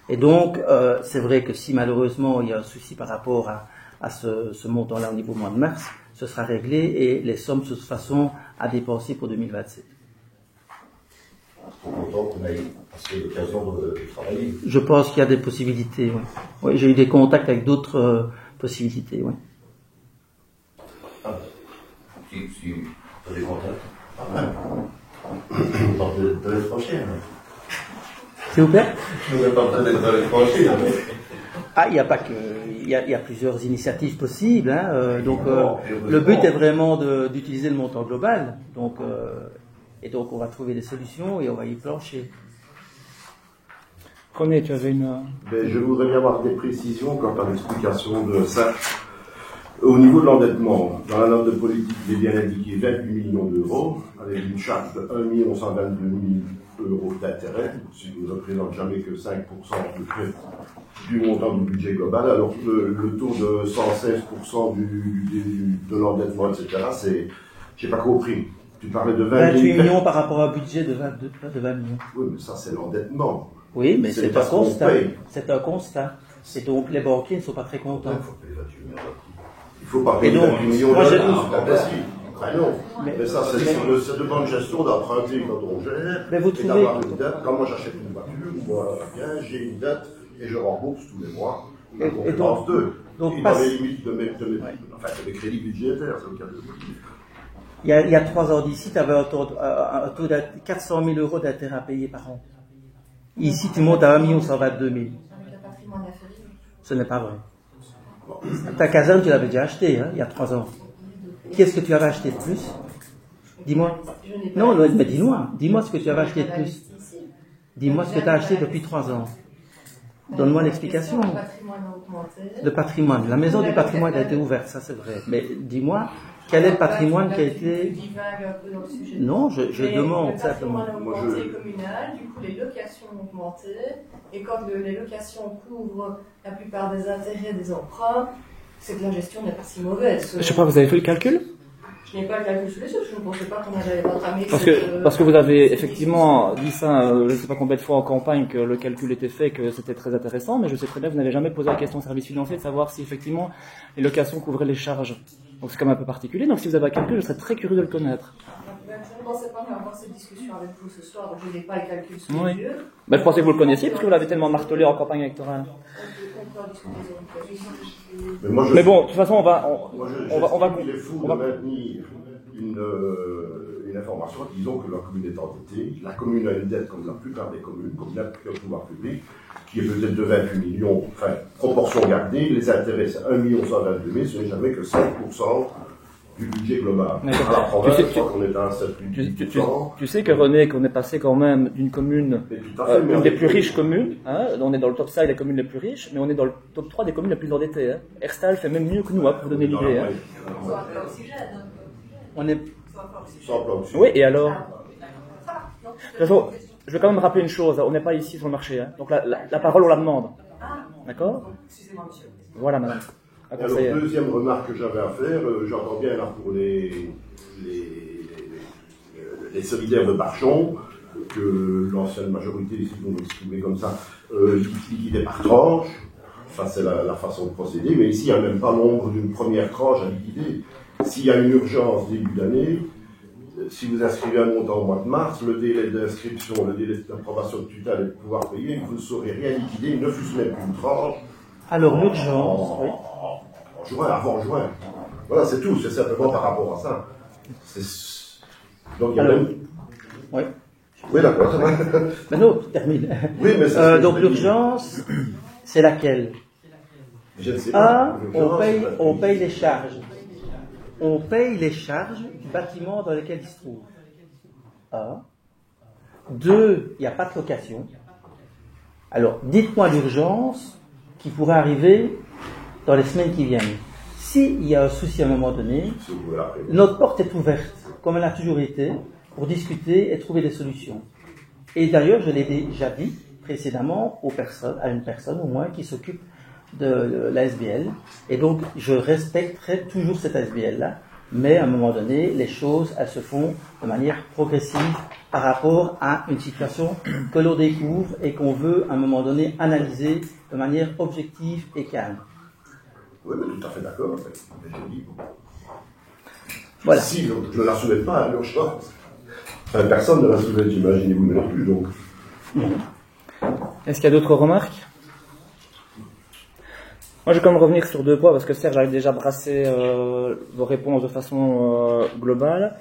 Et donc, c'est vrai que si malheureusement il y a un souci par rapport à ce montant-là au niveau mois de mars, ce sera réglé, et les sommes de toute façon à dépenser pour 2027. Pour autant qu'on ait passé l'occasion de travailler. Je pense qu'il y a des possibilités, oui. Oui, j'ai eu des contacts avec d'autres possibilités, oui. Si tu as des contacts. On parle de l'étranger. S'il vous plaît? Je ne vais pas peut-être de l'étranger. Ah, il n'y a pas que... Il y a plusieurs initiatives possibles, hein, donc le but est vraiment d'utiliser le montant global, donc... Et donc, on va trouver des solutions et on va y plancher. René, tu avais une... Je voudrais bien avoir des précisions quant à l'explication de ça. Au niveau de l'endettement, dans la note de politique, il est bien indiqué 28 millions d'euros, avec une charge de 1 122 000 € d'intérêt, ce qui ne représente jamais que 5% à peu près du montant du budget global, alors que le taux de 116% de l'endettement, etc., c'est... J'ai pas compris. Tu parlais de 28 millions par rapport à un budget de 20 millions. Oui, mais ça, c'est l'endettement. Oui, mais c'est un constat. paye. C'est un constat. Et donc, les banquiers ne sont pas très contents. Il faut pas payer 28 millions moi, d'euros, c'est impossible. Ah non. Mais ça, c'est de bonne gestion d'emprunter quand on gère. Mais vous et trouvez... d'avoir une dette. Quand moi, j'achète une voiture, moi, bien, j'ai une dette et je rembourse tous les mois. Et donc, dans les limites de mes crédits budgétaires, c'est le cas de le dire. Il y a 3 ans d'ici, tu avais un taux de 400 000 € d'intérêt à payer par an. Ici, tu montes à 1 122 000. Ce n'est pas vrai. Ta caserne, tu l'avais déjà achetée, hein, il y a 3 ans. Qu'est-ce que tu avais acheté de plus? Dis-moi. Non, mais dis-moi. Dis-moi ce que tu avais acheté de plus. Dis-moi ce que tu as acheté depuis 3 ans. Donne-moi l'explication. Le patrimoine. La maison du patrimoine a été ouverte, ça c'est vrai. Mais dis-moi, quel est le patrimoine qui a été... Non, je demande simplement. Le patrimoine a augmenté communal, du coup les locations ont augmenté, et quand les locations couvrent la plupart des intérêts des emprunts, c'est que la gestion n'est pas si mauvaise. Je sais pas, vous avez fait le calcul? Je n'ai pas le calcul sous les yeux, je ne pensais pas qu'on allait entamer parce que vous avez effectivement dit ça, je ne sais pas combien de fois en campagne que le calcul était fait, que c'était très intéressant, mais je sais très bien que vous n'avez jamais posé la question au service financier de savoir si effectivement les locations couvraient les charges. Donc c'est quand même un peu particulier, donc si vous avez un calcul, je serais très curieux de le connaître. Je ne pensais pas avoir cette discussion avec vous ce soir, donc je n'ai pas le calcul sous les yeux. Ben, je pensais que vous le connaissiez, parce que vous l'avez tellement martelé en campagne électorale. Mais bon, de toute façon, on va il est fou de maintenir une information, disons que la commune est endettée, la commune a une dette comme la plupart des communes, comme le pouvoir public, qui est peut-être de 28 millions, enfin, proportion gardée, les intérêts c'est 1 122 000, ce n'est jamais que 5% du budget global. À la province, je crois qu'on est à 7-8%. Tu sais que René, qu'on est passé quand même d'une commune, une des plus riches communes, hein, on est dans le top 5 des communes les plus riches, mais on est dans le top 3 des communes les plus endettées. Hein. Herstal fait même mieux que nous, hein, pour vous donner l'idée. Hein. On est... Oui, et alors? De toute façon, je vais quand même rappeler une chose, on n'est pas ici sur le marché, hein. Donc la parole on la demande. D'accord? Excusez-moi, monsieur. Voilà, madame. Alors, deuxième remarque que j'avais à faire, j'entends bien là pour les solidaires de Barchon, que l'ancienne majorité, si on veut l'exprimer comme ça, liquidait par tranche. Ça, c'est la façon de procéder. Mais ici, il n'y a même pas l'ombre d'une première tranche à liquider. S'il y a une urgence début d'année, si vous inscrivez un montant au mois de mars, le délai d'inscription, le délai d'approbation de tutelle et de pouvoir payer, vous ne saurez rien liquider, ne fût-ce même qu'une tranche. Alors, l'urgence, oui. En juin, avant juin. Voilà, c'est tout, c'est simplement par rapport à ça. Donc, il y a Alors, même... oui. Oui, d'accord. Ben non, tu termines. Oui, mais c'est donc, l'urgence, c'est laquelle? Je ne sais pas. On paye les charges. On paye les charges du bâtiment dans lequel il se trouve. 1. 2, il n'y a pas de location. Alors, dites-moi l'urgence qui pourrait arriver dans les semaines qui viennent. S'il y a un souci à un moment donné, notre porte est ouverte, comme elle a toujours été, pour discuter et trouver des solutions. Et d'ailleurs, je l'ai déjà dit précédemment à une personne au moins qui s'occupe de l'ASBL. Et donc, je respecterai toujours cette ASBL-là, mais à un moment donné, les choses, elles se font de manière progressive par rapport à une situation que l'on découvre et qu'on veut, à un moment donné, analyser de manière objective et calme. Oui, mais tout à fait d'accord. Mais je dis, voilà. Si je ne la soulève pas à l'urgence, enfin, personne ne la soulève, j'imagine, vous non plus. Donc. Est-ce qu'il y a d'autres remarques? Moi, je vais quand même revenir sur 2 points, parce que Serge a déjà brassé vos réponses de façon globale,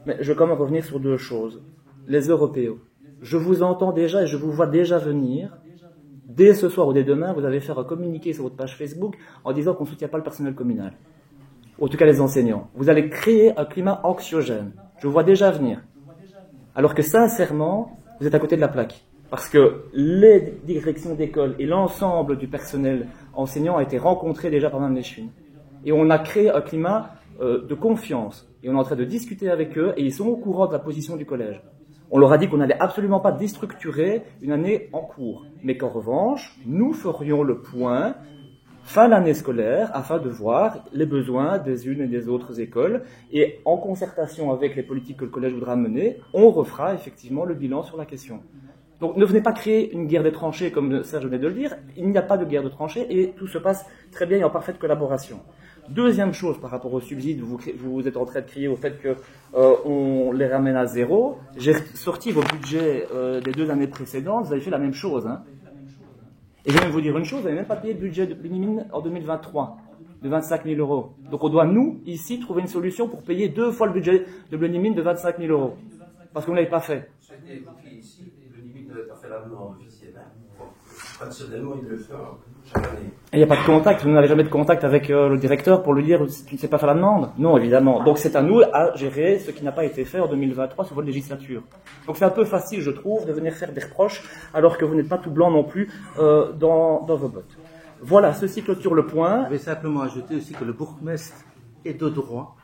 mais je vais quand même revenir sur 2 choses. Les Européens. Je vous entends déjà et je vous vois déjà venir. Dès ce soir ou dès demain, vous allez faire un communiqué sur votre page Facebook en disant qu'on ne soutient pas le personnel communal. Ou en tout cas les enseignants. Vous allez créer un climat anxiogène. Je vous vois déjà venir. Alors que sincèrement, vous êtes à côté de la plaque. Parce que les directions d'école et l'ensemble du personnel enseignant a été rencontré déjà par Mme Leschwin. Et on a créé un climat de confiance. Et on est en train de discuter avec eux et ils sont au courant de la position du collège. On leur a dit qu'on n'allait absolument pas déstructurer une année en cours. Mais qu'en revanche, nous ferions le point fin d'année scolaire afin de voir les besoins des unes et des autres écoles. Et en concertation avec les politiques que le collège voudra mener, on refera effectivement le bilan sur la question. Donc ne venez pas créer une guerre des tranchées comme Serge venait de le dire, il n'y a pas de guerre de tranchées et tout se passe très bien et en parfaite collaboration. Deuxième chose par rapport aux subsides, vous êtes en train de crier au fait qu'on les ramène à 0. J'ai sorti vos budgets des 2 années précédentes, vous avez fait la même chose. Hein. Et je vais même vous dire une chose, vous n'avez même pas payé le budget de Blénimine en 2023 de 25 000 €. Donc on doit, nous, ici, trouver une solution pour payer 2 fois le budget de Blénimine de 25 000 €. Parce que vous ne l'avez pas fait. Pas fait la demande officielle. Traditionnellement, il le fait chaque année. Il n'y a pas de contact, vous n'avez jamais de contact avec le directeur pour lui dire si tu ne sais pas faire la demande. Non, évidemment. Donc c'est à nous à gérer ce qui n'a pas été fait en 2023 sur votre législature. Donc c'est un peu facile, je trouve, de venir faire des reproches alors que vous n'êtes pas tout blanc non plus dans vos bottes. Voilà, ceci clôture le point. Je vais simplement ajouter aussi que le bourgmestre est de droit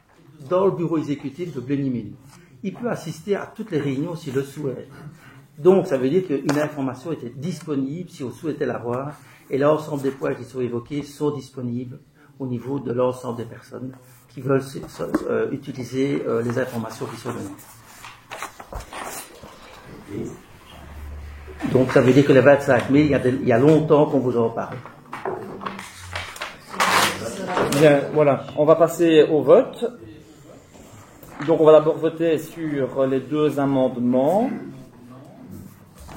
dans le bureau exécutif de Blénimine. Il peut assister à toutes les réunions s'il le souhaite. Donc, ça veut dire qu'une information était disponible si on souhaitait l'avoir, et l'ensemble des points qui sont évoqués sont disponibles au niveau de l'ensemble des personnes qui veulent utiliser les informations qui sont données. Donc, ça veut dire que les 25 000, il y a longtemps qu'on vous en parle. Bien, voilà, on va passer au vote. Donc, on va d'abord voter sur les 2 amendements.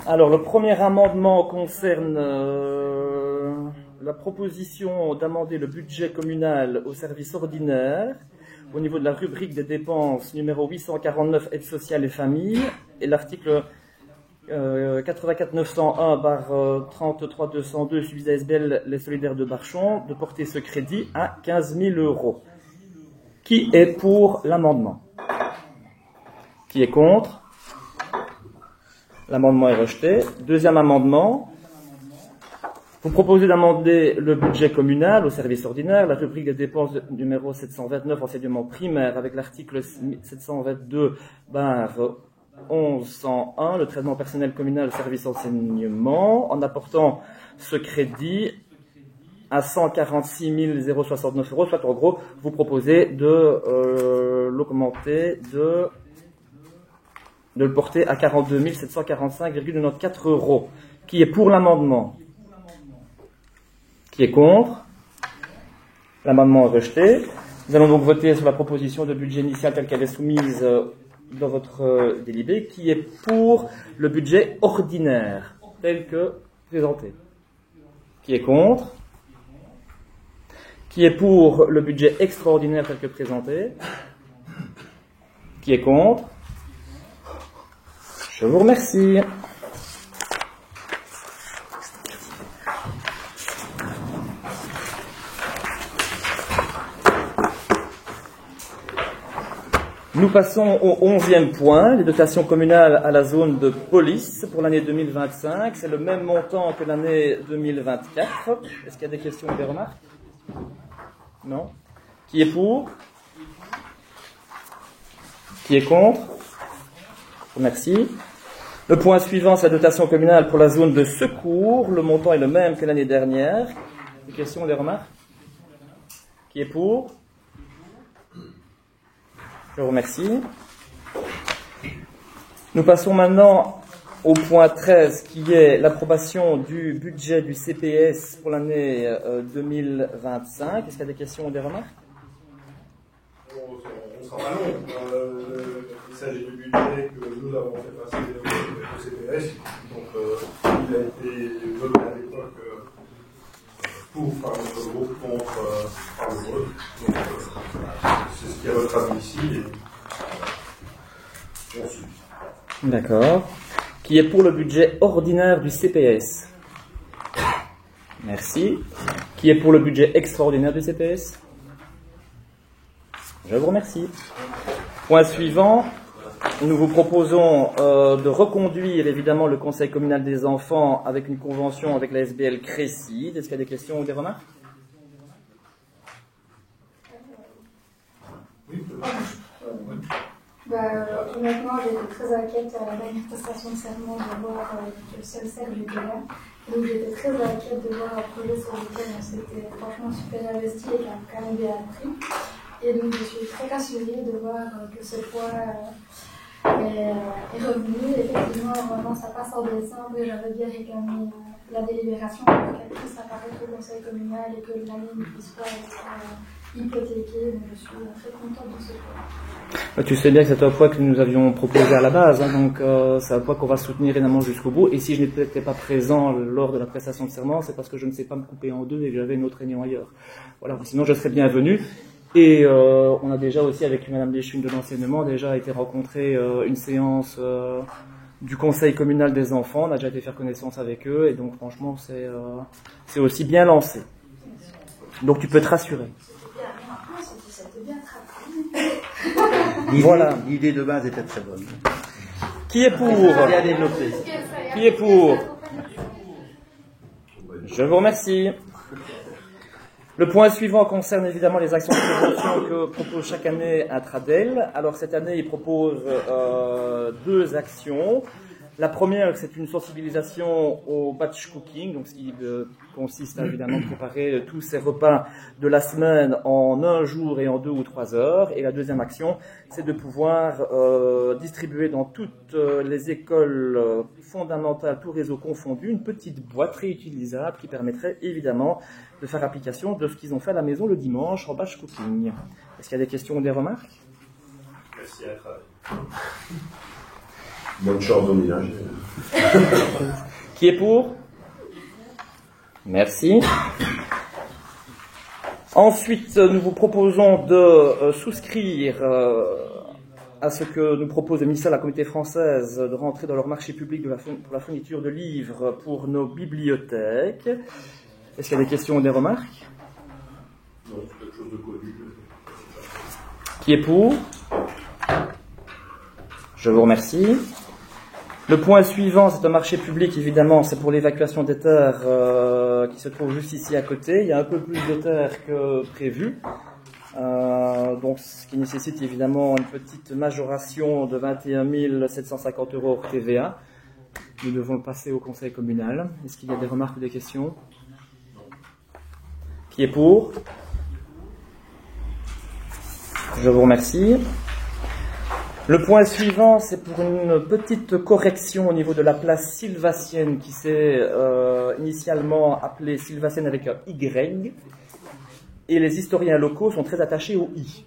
Alors, le premier amendement concerne la proposition d'amender le budget communal au service ordinaire au niveau de la rubrique des dépenses numéro 849 aide sociale et famille et l'article 84 901/33 202 suivi ASBL les solidaires de Barchon de porter ce crédit à 15 000 €. Qui est pour l'amendement? Qui est contre? L'amendement est rejeté. Deuxième amendement. Vous proposez d'amender le budget communal au service ordinaire, la rubrique des dépenses numéro 729, enseignement primaire, avec l'article 722/1101, le traitement personnel communal au service enseignement, en apportant ce crédit à 146 069 €, soit en gros, vous proposez de l'augmenter de le porter à 42 745,94 €. Qui est pour l'amendement? Qui est contre? L'amendement est rejeté. Nous allons donc voter sur la proposition de budget initiale telle qu'elle est soumise dans votre délibé, qui est pour le budget ordinaire, tel que présenté. Qui est contre? Qui est pour le budget extraordinaire tel que présenté? Qui est contre? Je vous remercie. Nous passons au 11e point, les dotations communales à la zone de police pour l'année 2025. C'est le même montant que l'année 2024. Est-ce qu'il y a des questions ou des remarques? Non. Qui est pour? Qui est contre? Merci. Le point suivant, c'est la dotation communale pour la zone de secours. Le montant est le même que l'année dernière. Des questions ou des remarques? Qui est pour? Je vous remercie. Nous passons maintenant au point 13, qui est l'approbation du budget du CPS pour l'année 2025. Est-ce qu'il y a des questions ou des remarques? On sera pas long. Il s'agit du budget que nous avons fait passer au CPS. Donc, il a été voté à l'époque pour par notre groupe, contre par le vote. Donc, c'est ce qui est votre avis ici. Et on suit. D'accord. Qui est pour le budget ordinaire du CPS? Merci. Qui est pour le budget extraordinaire du CPS? Je vous remercie. Point suivant. Nous vous proposons de reconduire évidemment le Conseil communal des enfants avec une convention avec la SBL Crécide. Est-ce qu'il y a des questions ou des remarques? Honnêtement, j'étais très inquiète à la dernière prestation de serment de voir que seul Serge était là. Donc j'étais très inquiète de voir un projet sur lequel on s'était franchement super investi et qui a quand même bien appris. Et donc je suis très rassurée de voir que ce poids est revenu. Effectivement, normalement ça passe en décembre et j'avais bien réclamé la délibération pour qu'elle puisse apparaître au conseil communal et que l'année ne puisse pas être hypothéquée. Donc je suis très contente de ce poids. Tu sais bien que c'est un poids que nous avions proposé à la base, hein, donc c'est un poids qu'on va soutenir évidemment jusqu'au bout. Et si je n'étais pas présent lors de la prestation de serment, c'est parce que je ne sais pas me couper en deux et que j'avais une autre réunion ailleurs. Voilà, sinon je serais bienvenu. Et on a déjà aussi, avec Madame Léchune de l'enseignement, déjà été rencontrer une séance du Conseil communal des enfants. On a déjà été faire connaissance avec eux, et donc franchement, c'est aussi bien lancé. Donc tu peux te rassurer. Voilà. L'idée de base était très bonne. Qui est pour? Bien développé. Qui est pour? Je vous remercie. Le point suivant concerne évidemment les actions de prévention que propose chaque année Intradel. Alors cette année, il propose deux actions. La première, c'est une sensibilisation au batch cooking, donc ce qui consiste à évidemment préparer tous ces repas de la semaine en un jour et en 2 ou 3 heures. Et la deuxième action, c'est de pouvoir distribuer dans toutes les écoles fondamentales, tout réseau confondu, une petite boîte réutilisable qui permettrait évidemment de faire application de ce qu'ils ont fait à la maison le dimanche en batch cooking. Est-ce qu'il y a des questions ou des remarques? Merci à travail. Bonne chance au ménage. Qui est pour? Merci. Ensuite, nous vous proposons de souscrire à ce que nous propose le ministère de la Communauté française de rentrer dans leur marché public pour la fourniture de livres pour nos bibliothèques. Est-ce qu'il y a des questions ou des remarques? Non, c'est quelque chose de connu. Qui est pour? Je vous remercie. Le point suivant, c'est un marché public, évidemment, c'est pour l'évacuation des terres qui se trouve juste ici à côté. Il y a un peu plus de terres que prévu. Donc, ce qui nécessite évidemment une petite majoration de 21 750 € hors TVA. Nous devons le passer au conseil communal. Est-ce qu'il y a des remarques ou des questions? Qui est pour? Je vous remercie. Le point suivant, c'est pour une petite correction au niveau de la place Sylvacienne qui s'est initialement appelée Sylvacienne avec un Y. Et les historiens locaux sont très attachés au I.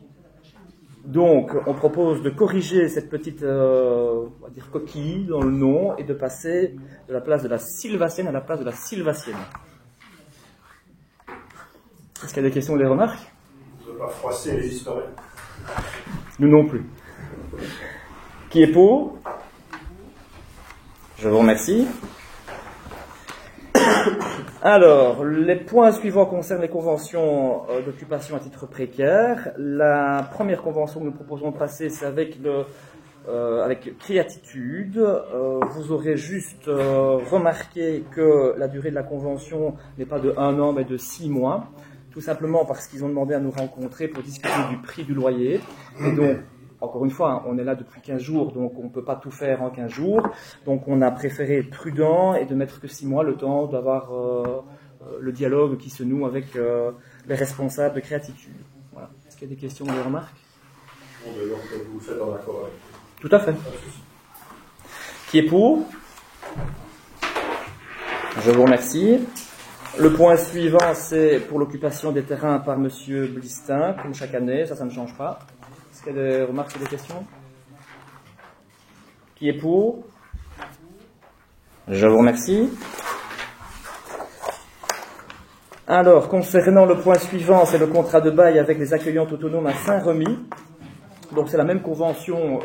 Donc, on propose de corriger cette petite on va dire coquille dans le nom et de passer de la place de la Sylvacienne à la place de la Sylvacienne. Est-ce qu'il y a des questions ou des remarques? On ne veut pas froisser les historiens. Nous non plus. Qui est pour? Je vous remercie. Alors, les points suivants concernent les conventions d'occupation à titre précaire. La première convention que nous proposons de passer, c'est avec Créatitude. Vous aurez juste remarqué que la durée de la convention n'est pas de 1 an, mais de 6 mois. Tout simplement parce qu'ils ont demandé à nous rencontrer pour discuter du prix du loyer. Et donc, encore une fois, on est là depuis 15 jours, donc on ne peut pas tout faire en 15 jours. Donc on a préféré être prudent et de mettre que 6 mois, le temps d'avoir le dialogue qui se noue avec les responsables de Créatitude. Voilà. Est-ce qu'il y a des questions ou des remarques? Bon, donc vous le faites en accord avec. Tout à fait. Qui est pour? Je vous remercie. Le point suivant, c'est pour l'occupation des terrains par M. Blistin, comme chaque année, ça ne change pas. Est-ce qu'il y a des remarques ou des questions? Qui est pour? Je vous remercie. Alors, concernant le point suivant, c'est le contrat de bail avec les accueillantes autonomes à Saint-Remy. Donc, c'est la même convention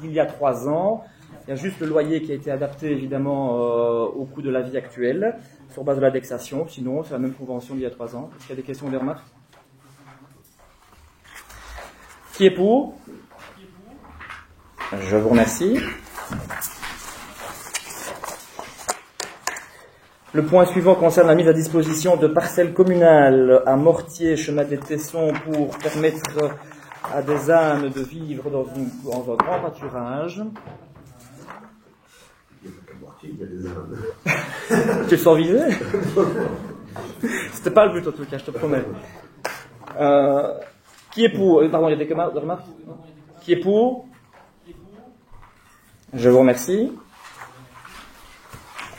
d'il y a 3 ans. Il y a juste le loyer qui a été adapté, évidemment, au coût de la vie actuelle, sur base de l'indexation. Sinon, c'est la même convention d'il y a 3 ans. Est-ce qu'il y a des questions ou des remarques? Qui est pour? Je vous remercie. Le point suivant concerne la mise à disposition de parcelles communales à Mortier, chemin des Tessons, pour permettre à des ânes de vivre dans un grand pâturage. Tu te sens visé? C'était pas le but en tout cas, je te promets. Qui est pour? Pardon, il y a des remarques? Qui est pour? Je vous remercie.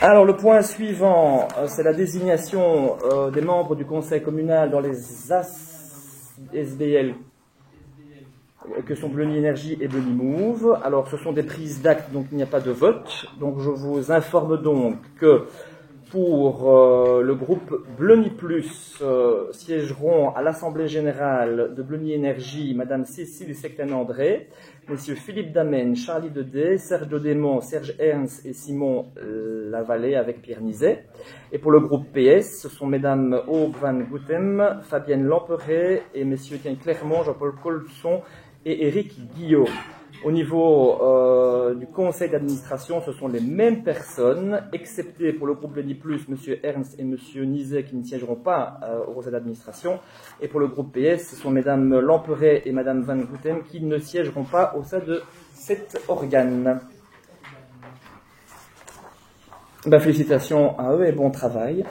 Alors, le point suivant, c'est la désignation des membres du conseil communal dans les ASBL que sont Bleuny Énergie et Bleuny Move. Alors, ce sont des prises d'actes, donc il n'y a pas de vote. Donc, je vous informe donc que pour le groupe Bleuny Plus siégeront à l'Assemblée Générale de Bleuny Énergie Madame Cécile Secten-André, Messieurs Philippe Damen, Charlie Dedé, Serge Dodémont, Serge Ernst et Simon Lavallée avec Pierre Nizet. Et pour le groupe PS, ce sont Mesdames Aube Van Goutem, Fabienne Lamperet et Messieurs Étienne Clermont, Jean-Paul Colson et Éric Guillaume. Au niveau du conseil d'administration, ce sont les mêmes personnes, excepté pour le groupe Bleuny Plus, M. Ernst et M. Nizet qui ne siégeront pas au conseil d'administration. Et pour le groupe PS, ce sont Mme Lamperet et Mme Van Goutem qui ne siégeront pas au sein de cet organe. Ben, félicitations à eux et bon travail.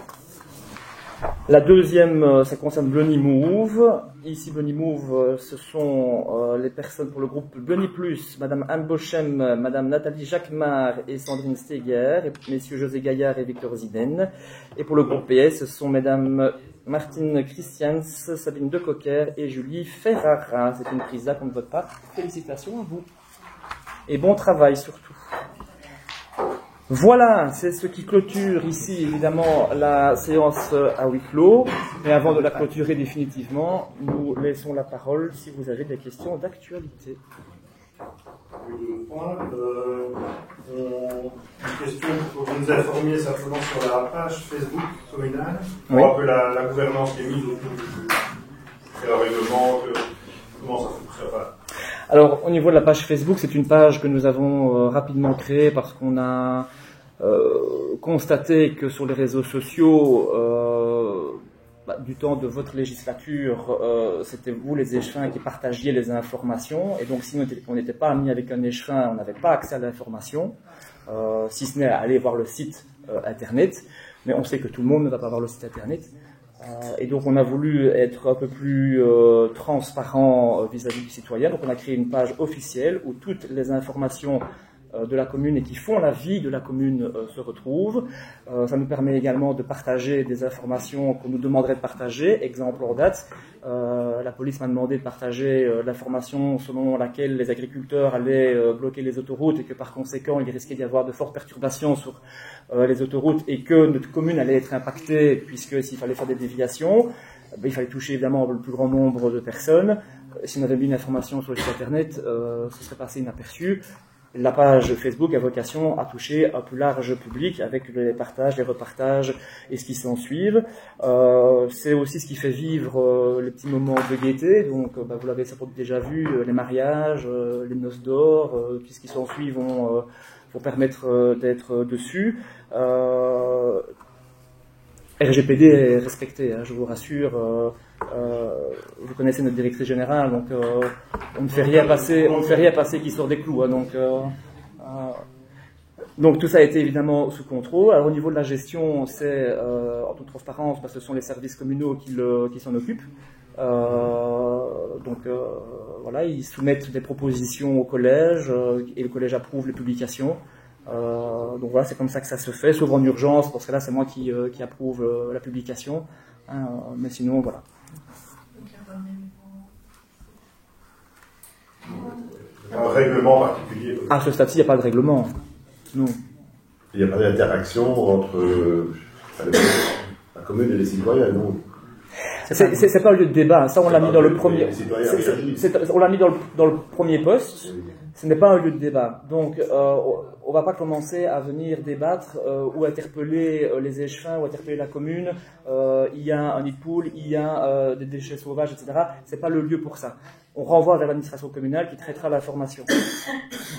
La deuxième, ça concerne Bleuny Move. Ici, Bleuny Move, ce sont les personnes pour le groupe Bleuny Plus, Madame Anne Bochem, Madame Nathalie Jacquemart et Sandrine Steger, et Messieurs José Gaillard et Victor Ziden. Et pour le groupe PS, ce sont Mesdames Martine Christians, Sabine Decocker et Julie Ferrara. C'est une prise là qu'on ne vote pas. Félicitations à vous. Et bon travail surtout. Voilà, c'est ce qui clôture ici, évidemment, la séance à huis clos. Mais avant de la clôturer définitivement, nous laissons la parole si vous avez des questions d'actualité. Une question pour que vous nous informiez simplement sur la page Facebook communale. On voit un peu la gouvernance qui est mise autour du règlement, comment ça fonctionne. Alors, au niveau de la page Facebook, c'est une page que nous avons rapidement créée parce qu'on a constaté que sur les réseaux sociaux, du temps de votre législature, c'était vous les échevins qui partagiez les informations, et donc si on n'était pas mis avec un échevin, on n'avait pas accès à l'information, si ce n'est à aller voir le site internet, mais on sait que tout le monde ne va pas voir le site internet. Et donc on a voulu être un peu plus transparent vis-à-vis du citoyen. Donc on a créé une page officielle où toutes les informations de la commune et qui font la vie de la commune se retrouvent. Ça nous permet également de partager des informations qu'on nous demanderait de partager. Exemple en date, la police m'a demandé de partager l'information selon laquelle les agriculteurs allaient bloquer les autoroutes et que par conséquent il risquait d'y avoir de fortes perturbations sur les autoroutes et que notre commune allait être impactée puisque s'il fallait faire des déviations, il fallait toucher évidemment le plus grand nombre de personnes. Si on avait mis une information sur le site internet, ce serait passé inaperçu. La page Facebook a vocation à toucher un plus large public avec les partages, les repartages et ce qui s'en suivent. C'est aussi ce qui fait vivre les petits moments de gaieté. Donc, vous l'avez certainement déjà vu, les mariages, les noces d'or, tout ce qui s'en suit vont permettre d'être dessus. RGPD est respecté, je vous rassure. Vous connaissez notre directrice générale, donc on ne fait rien passer qui sort des clous. Donc tout ça a été évidemment sous contrôle. Alors au niveau de la gestion, c'est en toute transparence, parce que ce sont les services communaux qui s'en occupent. Voilà, ils soumettent des propositions au collège et le collège approuve les publications. Donc voilà, c'est comme ça que ça se fait, sauf en urgence, parce que là c'est moi qui approuve la publication. Mais sinon, voilà. Un règlement particulier. À ce stade-ci, il n'y a pas de règlement. Non. Il n'y a pas d'interaction entre la commune et les citoyens, non. C'est pas un lieu de débat. Ça, on l'a mis dans le premier. On l'a mis dans le premier poste. Ce n'est pas un lieu de débat. Donc, on ne va pas commencer à venir débattre ou interpeller les échevins ou interpeller la commune. Il y a un nid de poule, il y a des déchets sauvages, etc. C'est pas le lieu pour ça. On renvoie vers l'administration communale qui traitera l'information.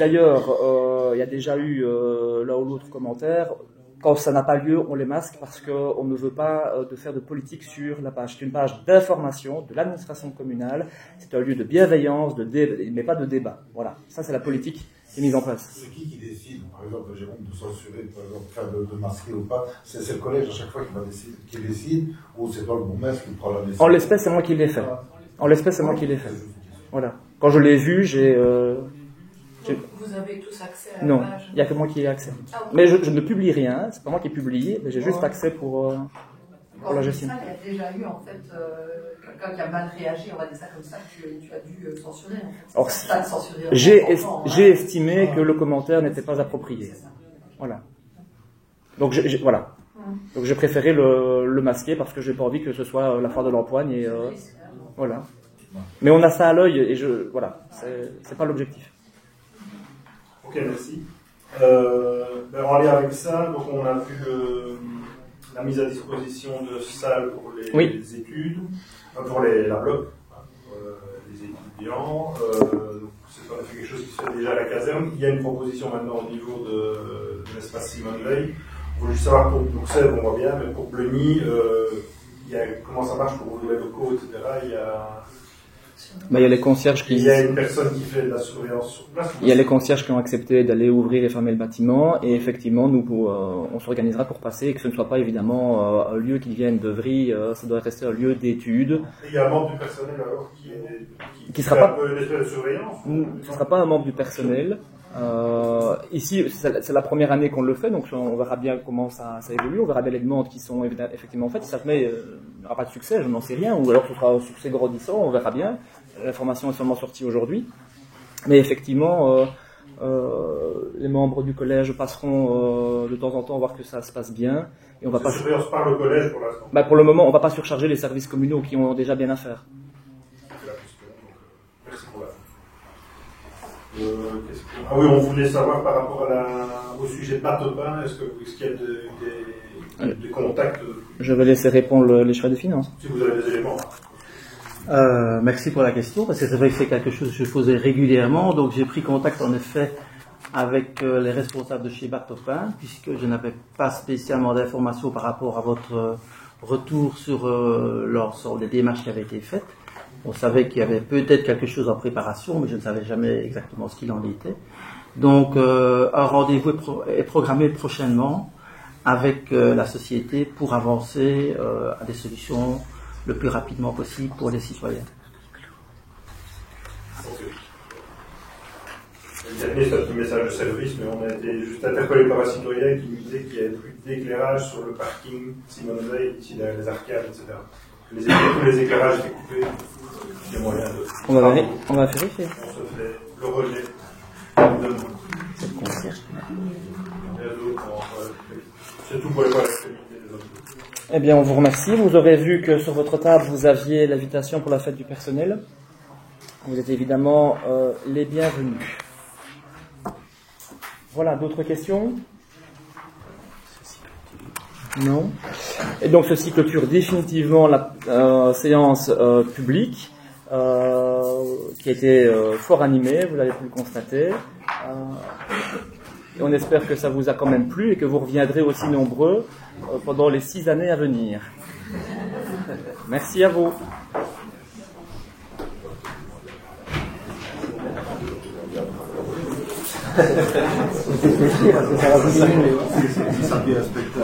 D'ailleurs, il y a déjà eu l'un ou l'autre commentaire. Quand ça n'a pas lieu, on les masque parce qu'on ne veut pas de faire de politique sur la page. C'est une page d'information de l'administration communale. C'est un lieu de bienveillance, mais pas de débat. Voilà, ça c'est la politique qui est mise en place. C'est qui décide, par exemple, Jérôme, de censurer, par exemple, de masquer ou pas? C'est le collège à chaque fois qui décide, ou c'est pas le bourgmestre qui prend la décision? En l'espèce, c'est moi qui l'ai fait. Voilà. Quand je l'ai vu, Vous avez tous accès à la non, page? il n'y a que moi qui ai accès. Ah, oui. Mais je ne publie rien, c'est pas moi qui publie, mais j'ai juste accès pour la gestion. Ça, il y a déjà eu en fait quelqu'un qui a mal réagi, on va dire ça comme ça, que tu as dû censurer. En fait. Alors, censurer j'ai estimé que le commentaire n'était pas approprié. Voilà. Donc voilà. Donc j'ai préféré le masquer parce que j'ai pas envie que ce soit la foire de l'empoigne et voilà. Mais on a ça à l'œil et voilà, c'est pas l'objectif. Ok, merci. En lien avec ça, donc on a vu la mise à disposition de salles pour les études, pour la bloc, les étudiants. C'est en effet quelque chose qui se fait déjà à la caserne. Il y a une proposition maintenant au niveau de l'espace Simone Veil. On veut juste savoir pour Bruxelles, on voit bien, mais pour Bleny, comment ça marche pour ouvrir les locaux, etc. Il y a les concierges qui... Il y a une personne qui fait de la surveillance sur place. Il y a les concierges qui ont accepté d'aller ouvrir et fermer le bâtiment, et effectivement, nous, on s'organisera pour passer, et que ce ne soit pas évidemment un lieu qui vienne d'Evry, ça doit rester un lieu d'études. Il y a un membre du personnel alors qui sera fait pas un peu l'effet de surveillance? Ce ne sera pas un membre du personnel. Ici, c'est la première année qu'on le fait, donc on verra bien comment ça évolue, on verra bien les demandes qui sont effectivement faites. Si ça se met, il n'y aura pas de succès, je n'en sais rien, ou alors ce sera un succès grandissant, on verra bien. L'information est seulement sortie aujourd'hui. Mais effectivement, les membres du collège passeront de temps en temps voir que ça se passe bien. Et on va pas surveillance par le collège pour l'instant. Pour le moment, on ne va pas surcharger les services communaux qui ont déjà bien à faire. C'est la question, donc, merci pour la... Ah oui, on voulait savoir par rapport au sujet de Batopin, est-ce qu'il y a des contacts? Je vais laisser répondre les chefs de finances. Si vous avez des éléments. Merci pour la question, parce que c'est vrai que c'est quelque chose que je faisais régulièrement, donc j'ai pris contact en effet avec les responsables de chez Batopin, puisque je n'avais pas spécialement d'informations par rapport à votre retour sur l'ensemble des démarches qui avaient été faites. On savait qu'il y avait peut-être quelque chose en préparation, mais je ne savais jamais exactement ce qu'il en était. Donc un rendez-vous est programmé prochainement avec la société pour avancer à des solutions le plus rapidement possible pour les citoyens. le dernier, c'est un petit message de service, mais on a été juste interpellé par un citoyen qui nous disait qu'il n'y avait plus d'éclairage sur le parking Simone Veil, ici derrière les arcades, etc. Tous les éclairages étaient coupés. Il y a moyen de. On va vérifier. On se fait le relais demain. C'est le concierge. C'est tout pour les voir l'actualité des autres. Eh bien, on vous remercie. Vous aurez vu que sur votre table, vous aviez l'invitation pour la fête du personnel. Vous êtes évidemment les bienvenus. Voilà, d'autres questions? Non. Et donc, ceci clôture définitivement la séance publique qui a été fort animée, vous l'avez pu le constater. Et on espère que ça vous a quand même plu et que vous reviendrez aussi nombreux pendant les 6 années à venir. Merci à vous. Ça